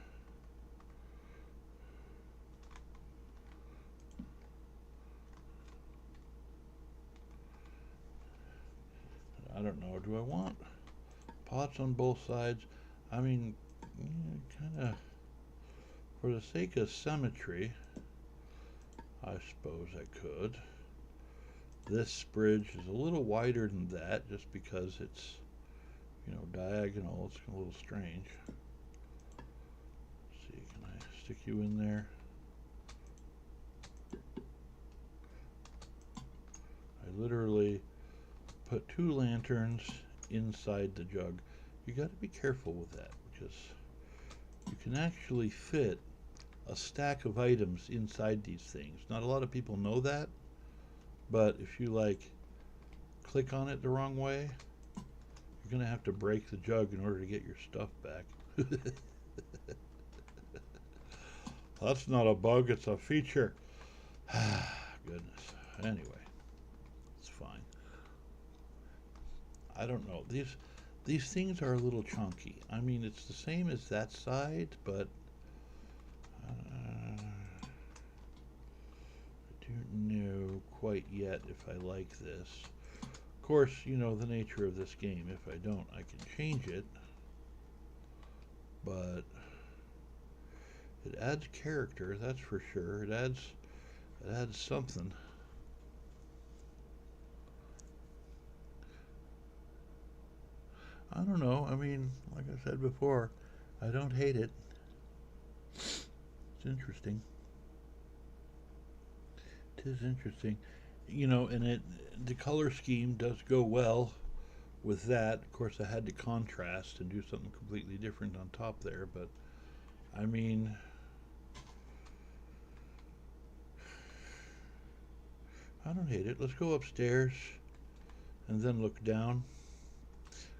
I don't know, do I want pots on both sides? I mean, kind of, for the sake of symmetry, I suppose I could. This bridge is a little wider than that just because it's, you know, diagonal. It's a little strange. Let's see, can I stick you in there? I literally put 2 lanterns inside the jug. You got to be careful with that because you can actually fit a stack of items inside these things. Not a lot of people know that, but if you like click on it the wrong way, you're gonna have to break the jug in order to get your stuff back. That's not a bug, it's a feature. Goodness. Anyway, it's fine. I don't know. These things are a little chunky. I mean, it's the same as that side, but I don't know quite yet if I like this. Of course, you know the nature of this game. If I don't, I can change it. But it adds character, that's for sure. It adds something. I don't know. I mean, like I said before, I don't hate it. It's interesting. It is interesting. You know, and the color scheme does go well with that. Of course, I had to contrast and do something completely different on top there, but I mean, I don't hate it. Let's go upstairs and then look down.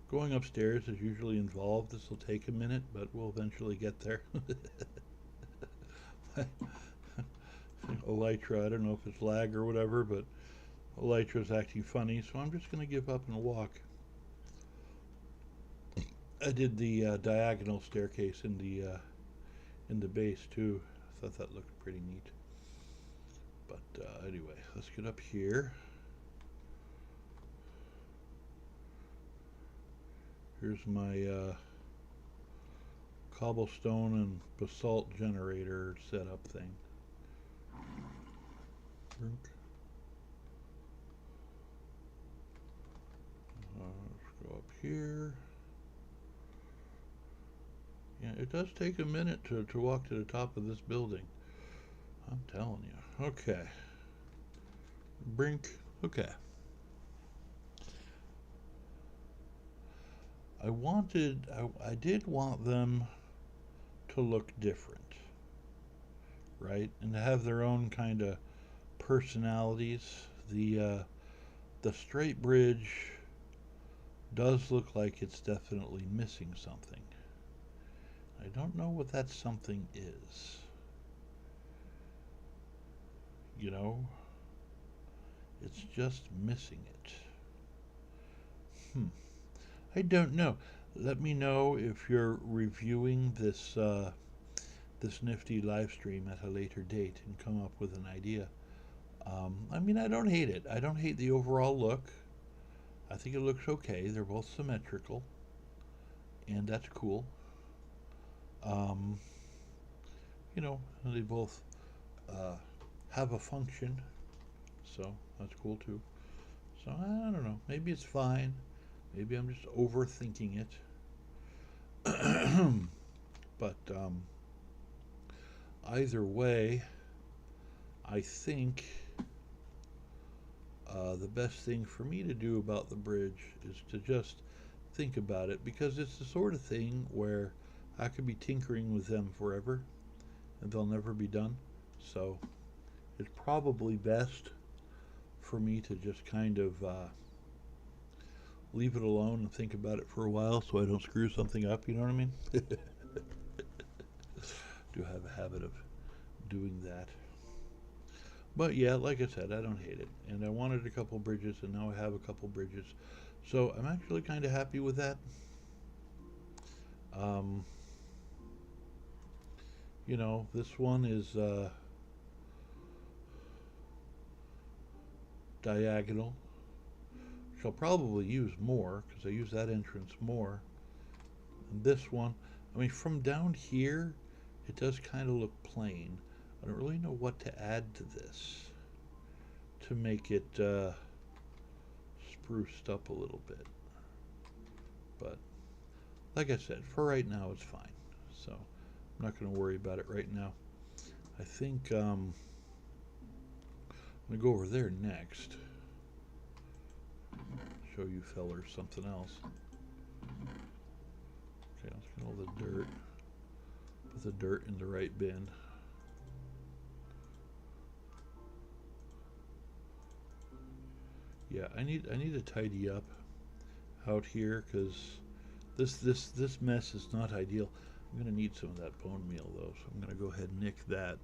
Going upstairs is usually involved. This will take a minute, but we'll eventually get there. Elytra, I don't know if it's lag or whatever, but Elytra's acting funny, so I'm just going to give up and walk. I did the diagonal staircase in the base too. I thought that looked pretty neat. But anyway, let's get up here. Here's my cobblestone and basalt generator setup thing. Let's go up here. Yeah, it does take a minute to walk to the top of this building. I'm telling you. Okay. Brink. Okay. I did want them to look different, right? And to have their own kind of personalities. The straight bridge does look like it's definitely missing something. I don't know what that something is. You know? It's just missing it. I don't know. Let me know if you're reviewing this this nifty live stream at a later date and come up with an idea. I mean, I don't hate it. I don't hate the overall look. I think it looks okay. They're both symmetrical, and that's cool. You know, they both have a function, so that's cool too. So I don't know. Maybe it's fine. Maybe I'm just overthinking it. But either way, I think the best thing for me to do about the bridge is to just think about it, because it's the sort of thing where I could be tinkering with them forever and they'll never be done. So it's probably best for me to just kind of leave it alone and think about it for a while so I don't screw something up, you know what I mean? do have a habit of doing that. But yeah, like I said, I don't hate it. And I wanted a couple bridges, and now I have a couple bridges. So I'm actually kind of happy with that. Um, you know, this one is diagonal. Shall probably use more because I use that entrance more. And this one, I mean, from down here, it does kind of look plain. I don't really know what to add to this to make it spruced up a little bit. But like I said, for right now, it's fine. So I'm not going to worry about it right now. I think I'm going to go over there next. Show you fellers something else. Okay, let's get all the dirt. Put the dirt in the right bin. Yeah, I need to tidy up out here because this mess is not ideal. I'm gonna need some of that bone meal though, so I'm gonna go ahead and nick that.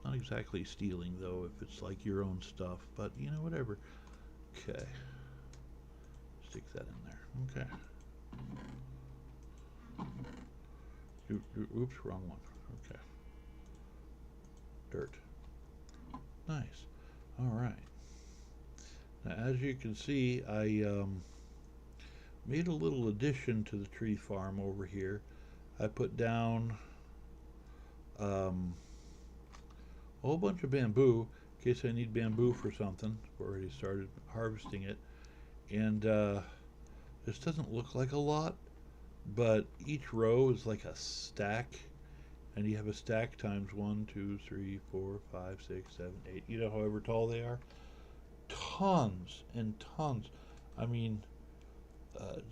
Not exactly stealing though, if it's like your own stuff, but you know, whatever. Okay, stick that in there. Okay. Oops, wrong one. Okay. Dirt. Nice. All right. Now, as you can see, I made a little addition to the tree farm over here. I put down a whole bunch of bamboo in case I need bamboo for something. I've already started harvesting it. And this doesn't look like a lot, but each row is like a stack. And you have a stack times 1, 2, 3, 4, 5, 6, 7, 8. You know, however tall they are. Tons and tons. I mean,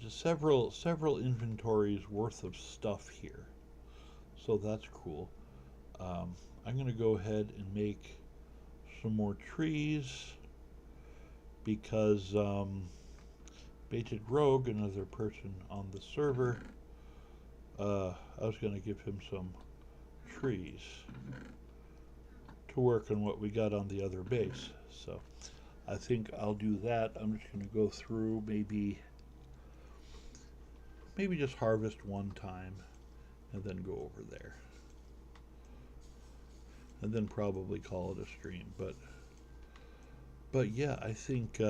just several inventories worth of stuff here. So that's cool. I'm going to go ahead and make some more trees because Baited Rogue, another person on the server, I was going to give him some trees to work on what we got on the other base. So I think I'll do that. I'm just going to go through maybe just harvest one time and then go over there. And then probably call it a stream. But yeah, I think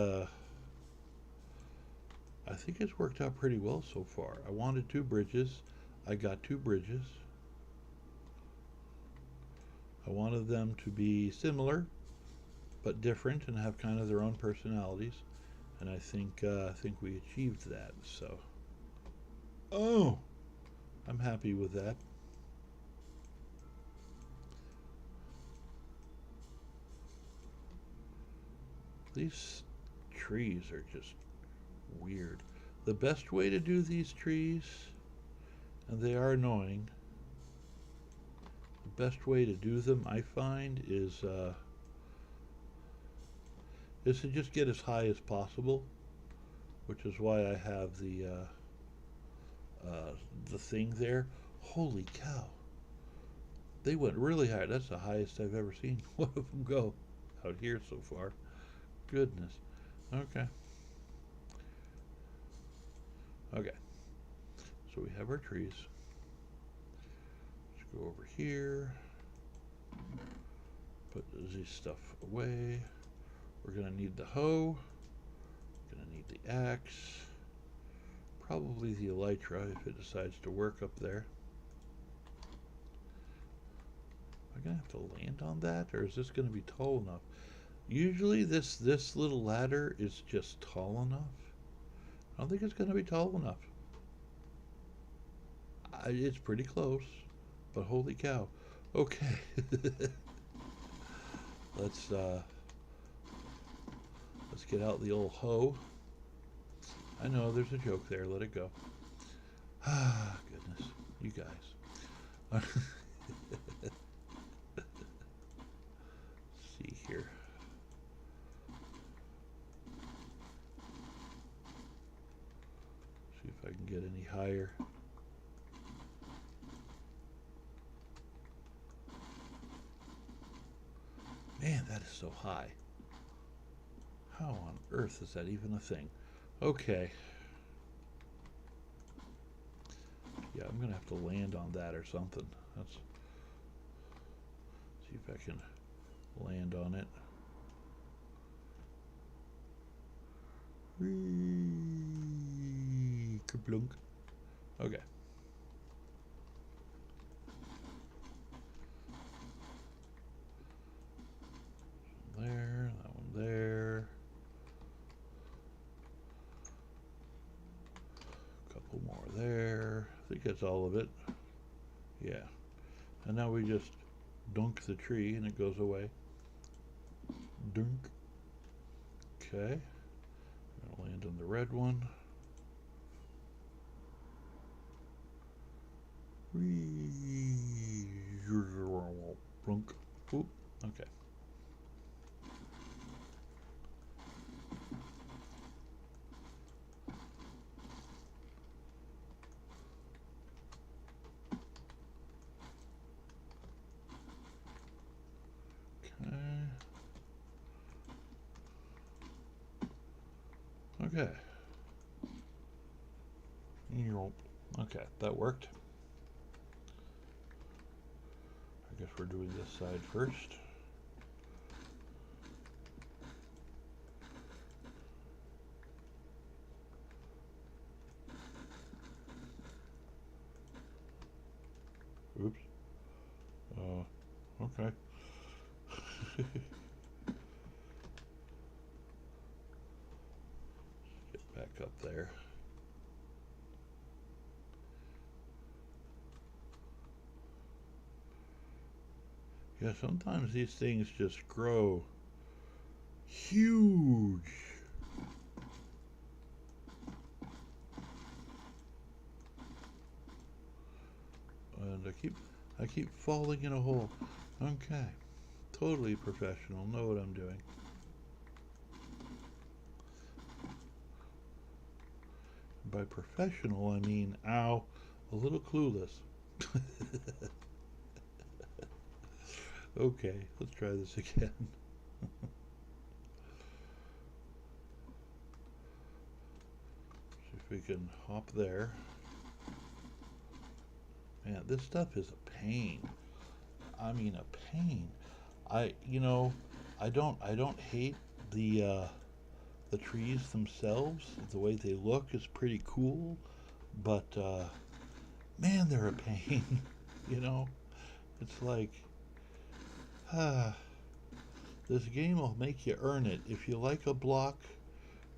it's worked out pretty well so far. I wanted 2 bridges. I got 2 bridges. I wanted them to be similar but different and have kind of their own personalities. And I think we achieved that. So, oh, I'm happy with that. These trees are just weird. The best way to do these trees, and they are annoying, the best way to do them, I find, is to just get as high as possible, which is why I have the thing there. Holy cow. They went really high. That's the highest I've ever seen one of them go out here so far. Goodness. Okay. Okay. So we have our trees. Let's go over here. Put this stuff away. We're going to need the hoe. We're going to need the axe. Probably the elytra if it decides to work up there. Am I going to have to land on that, or is this going to be tall enough? Usually this little ladder is just tall enough. I don't think it's going to be tall enough. It's pretty close, but holy cow. Okay. Let's get out the old hoe. I know there's a joke there. Let it go. Ah, goodness. You guys. See here. See if I can get any higher. so high? How on earth is that even a thing? Okay. Yeah, I'm gonna have to land on that or something. Let's see if I can land on it. Whee! Kablunk. Okay. There, that one there. A couple more there. I think that's all of it. Yeah. And now we just dunk the tree and it goes away. Dunk. Okay. I'm gonna land on the red one. Whee! Blunk. Oop. Okay. Okay. Okay, that worked. I guess we're doing this side first. Oops. Okay. Get back up there. Yeah, sometimes these things just grow huge. And I keep falling in a hole. Okay. Totally professional. Know what I'm doing. By professional, I mean, ow, a little clueless. Okay, let's try this again. See if we can hop there. Man, this stuff is a pain. I mean, a pain. I don't hate the trees themselves. The way they look is pretty cool, but man, they're a pain. You know, it's like, this game will make you earn it. If you like a block,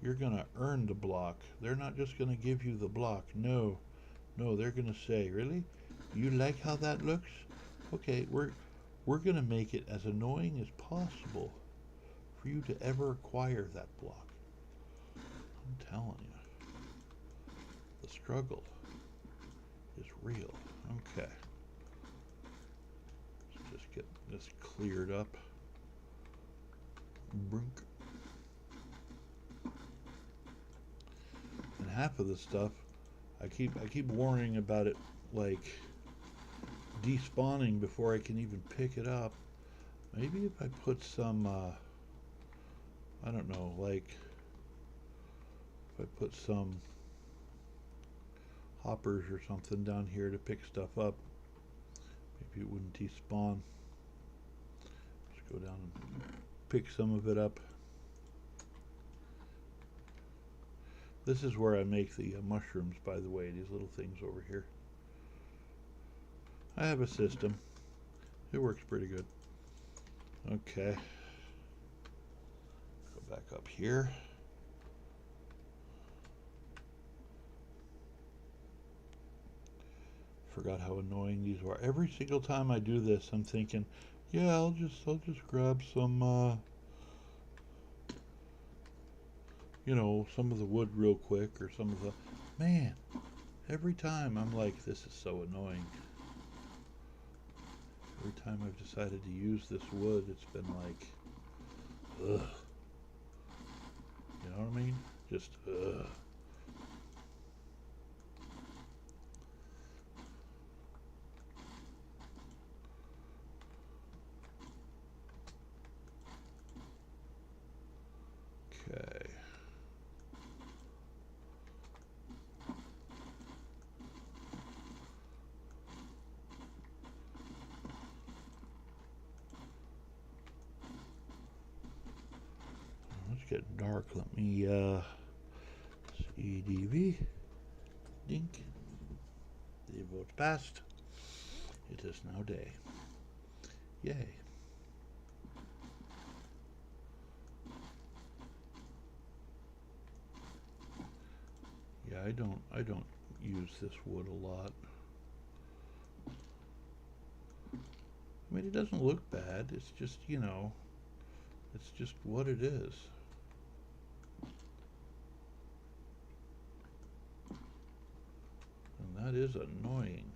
you're gonna earn the block. They're not just gonna give you the block. No, they're gonna say, really? You like how that looks? Okay, we're gonna make it as annoying as possible for you to ever acquire that block. I'm telling you, the struggle is real. Okay, let's just get this cleared up. Brink. And half of the stuff, I keep warning about it, like despawning before I can even pick it up. Maybe if I put some, I don't know, like if I put some hoppers or something down here to pick stuff up, maybe it wouldn't despawn. Just go down and pick some of it up. This is where I make the mushrooms, by the way, these little things over here. I have a system. It works pretty good. Okay. Go back up here. Forgot how annoying these were. Every single time I do this, I'm thinking, yeah, I'll just grab some you know, some of the wood real quick, or some of the, man, every time I'm like, this is so annoying. Every time I've decided to use this wood, it's been like, ugh. You know what I mean? Just, ugh. getting dark. Let me CDV. Dink. The vote's passed. It is now day. Yay. Yeah, I don't use this wood a lot. I mean, it doesn't look bad. It's just, you know, it's just what it is. And that is annoying.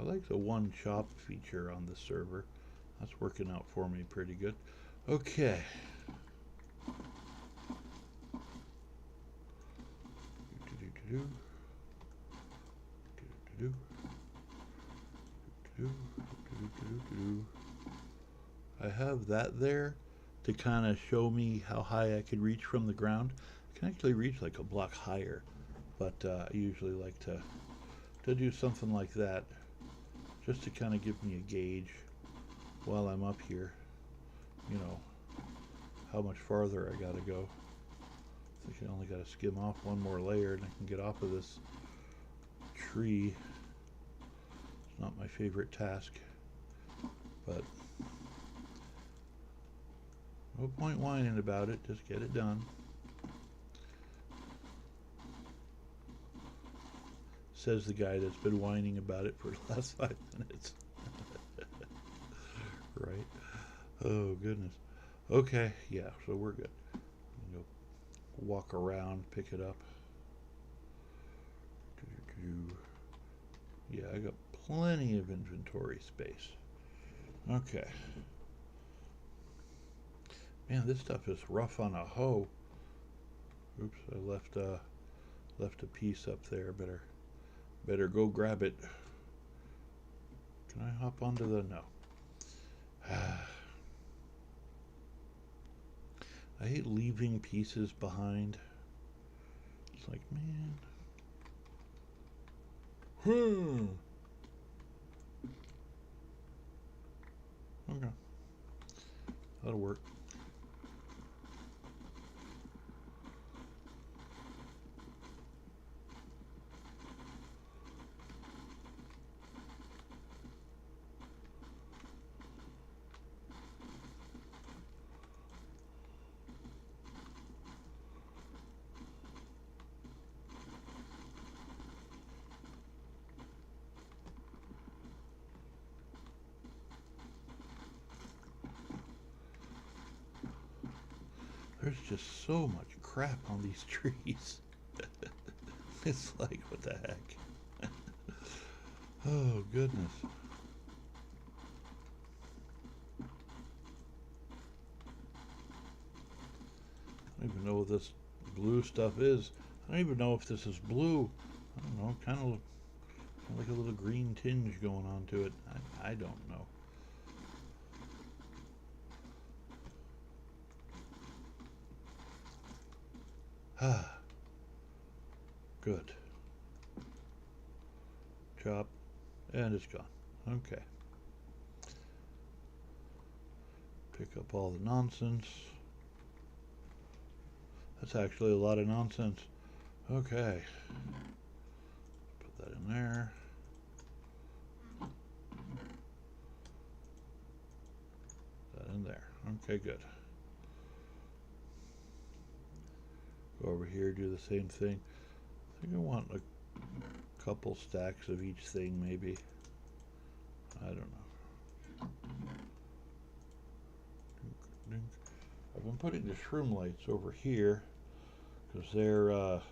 I like the one chop feature on the server. That's working out for me pretty good. Okay. I have that there to kind of show me how high I could reach from the ground. I can actually reach like a block higher, but I usually like to do something like that just to kind of give me a gauge while I'm up here, you know, how much farther I gotta go. I think I only gotta skim off one more layer and I can get off of this tree. It's not my favorite task, but no point whining about it, just get it done. Says the guy that's been whining about it for the last 5 minutes. Right? Oh, goodness. Okay, yeah, so we're good. Go walk around, pick it up. Yeah, I got plenty of inventory space. Okay. Man, this stuff is rough on a hoe. Oops, I left a piece up there. Better go grab it. Can I hop onto the... No. I hate leaving pieces behind. It's like, man. Okay. That'll work. There's just so much crap on these trees. It's like, what the heck? Oh, goodness. I don't even know what this blue stuff is. I don't even know if this is blue. I don't know, kind of like a little green tinge going on to it. I don't know. Ah, good. Chop, and it's gone. Okay. Pick up all the nonsense. That's actually a lot of nonsense. Okay. Put that in there. That in there. Okay, good. Go over here, do the same thing. I think I want a couple stacks of each thing, maybe. I don't know. I've been putting the shroom lights over here because they're a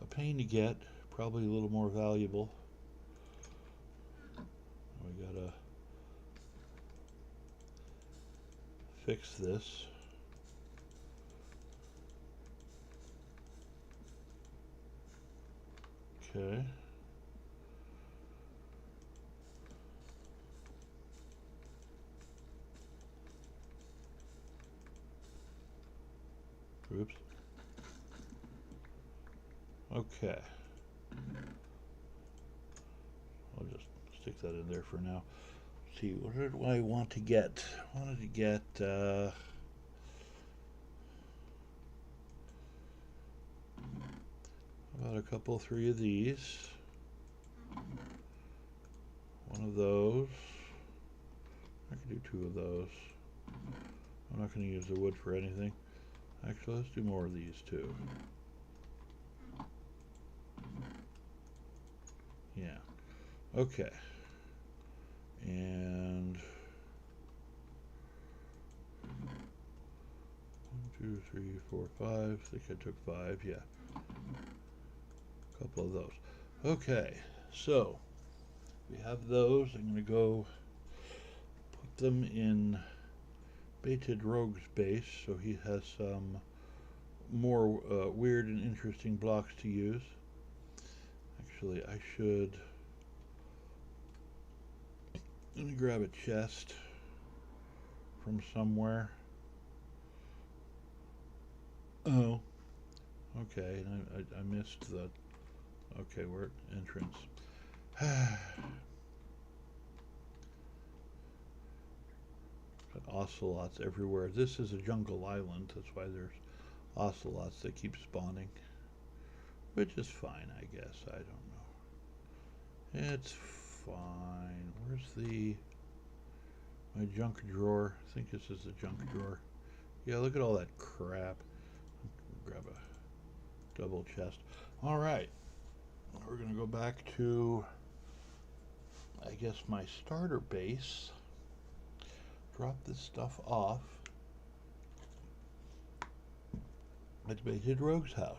pain to get, probably a little more valuable. We gotta fix this. Okay. Oops. Okay. I'll just stick that in there for now. see, what do I want to get? I wanted to get about a couple, three of these. One of those. I could do two of those. I'm not going to use the wood for anything. Actually, let's do more of these too. Yeah. Okay. And 1, 2, 3, 4, 5. I think I took 5. Yeah. A couple of those. Okay. So we have those. I'm going to go put them in Baited Rogue's base, so he has some more weird and interesting blocks to use. Actually, I should. Let me grab a chest from somewhere. Oh, okay. I missed the. Okay, we're at entrance. Got ocelots everywhere. This is a jungle island. That's why there's ocelots that keep spawning, which is fine, I guess. I don't know. It's fine. Where's my junk drawer? I think this is the junk drawer. Yeah, look at all that crap. Grab a double chest. All right, we're gonna go back to, I guess, my starter base. Drop this stuff off at Baited Rogue's house.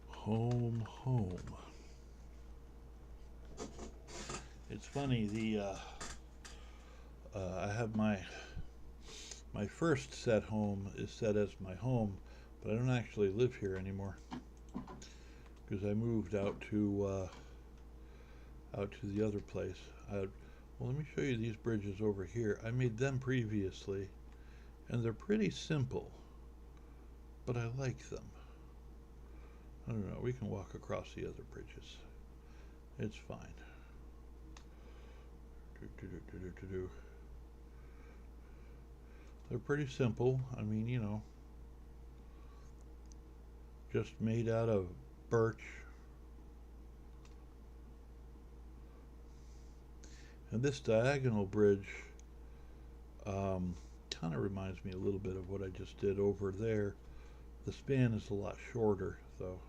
Home. It's funny, I have my first set home is set as my home, but I don't actually live here anymore because I moved out to the other place. Well, let me show you these bridges over here. I made them previously, and they're pretty simple, but I like them. I don't know, we can walk across the other bridges. It's fine. They're pretty simple. I mean, you know, just made out of birch. And this diagonal bridge kind of reminds me a little bit of what I just did over there. The span is a lot shorter, though.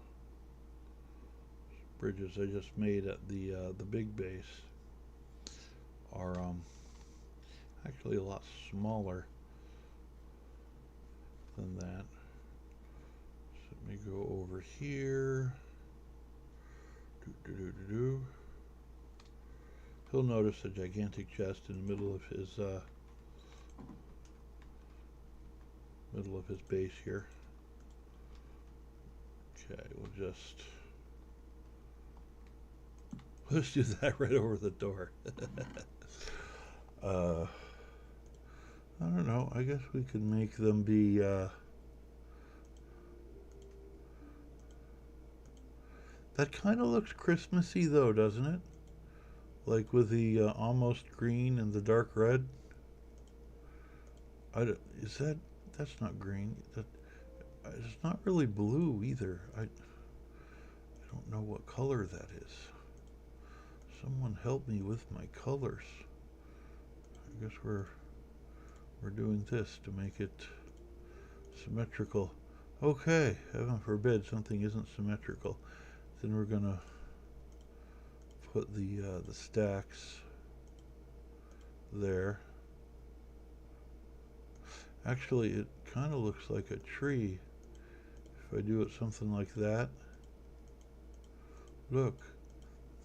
Bridges I just made at the big base are actually a lot smaller than that. So let me go over here. He'll notice a gigantic chest in the middle of his base here. Okay, let's do that right over the door. I don't know. I guess we could make them be. That kind of looks Christmassy, though, doesn't it? Like with the almost green and the dark red. That's not green. It's not really blue either. I don't know what color that is. Someone help me with my colors. I guess we're doing this to make it symmetrical. Okay, heaven forbid something isn't symmetrical. Then we're gonna put the stacks there. Actually, it kind of looks like a tree if I do it something like that. Look,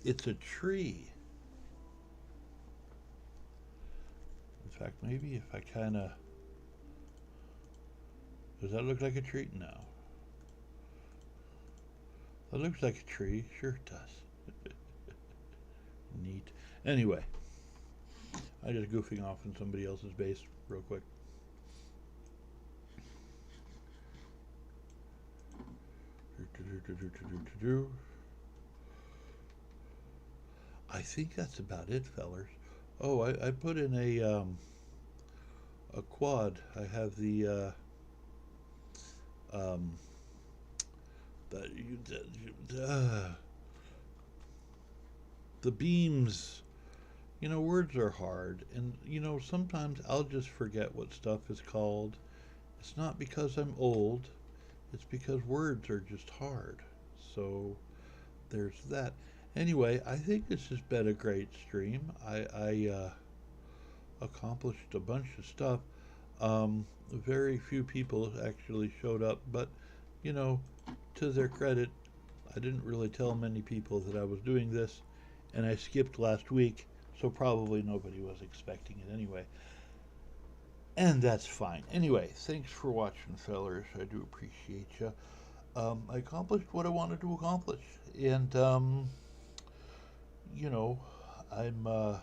it's a tree. In fact, maybe if I kind of... Does that look like a tree? No. That looks like a tree. Sure it does. Neat. Anyway, I'm just goofing off in somebody else's base real quick. I think that's about it, fellers. Oh, I put in a quad. I have um, the the beams. You know, words are hard, and you know sometimes I'll just forget what stuff is called. It's not because I'm old. It's because words are just hard. So there's that. Anyway, I think this has been a great stream. I accomplished a bunch of stuff. Very few people actually showed up, but you know, to their credit, I didn't really tell many people that I was doing this, and I skipped last week, so probably nobody was expecting it anyway. And that's fine. Anyway, thanks for watching, fellers. I do appreciate you. I accomplished what I wanted to accomplish, and you know, I'm uh,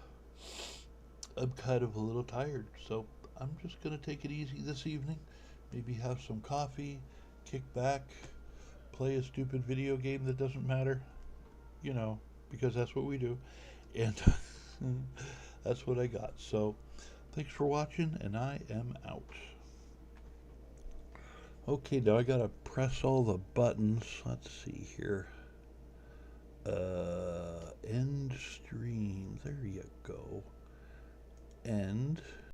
I'm kind of a little tired, so I'm just gonna take it easy this evening. Maybe have some coffee, kick back, play a stupid video game that doesn't matter, you know, because that's what we do. And that's what I got. So thanks for watching, and I am out. Okay, now I gotta press all the buttons. Let's see here. End stream. There you go. End.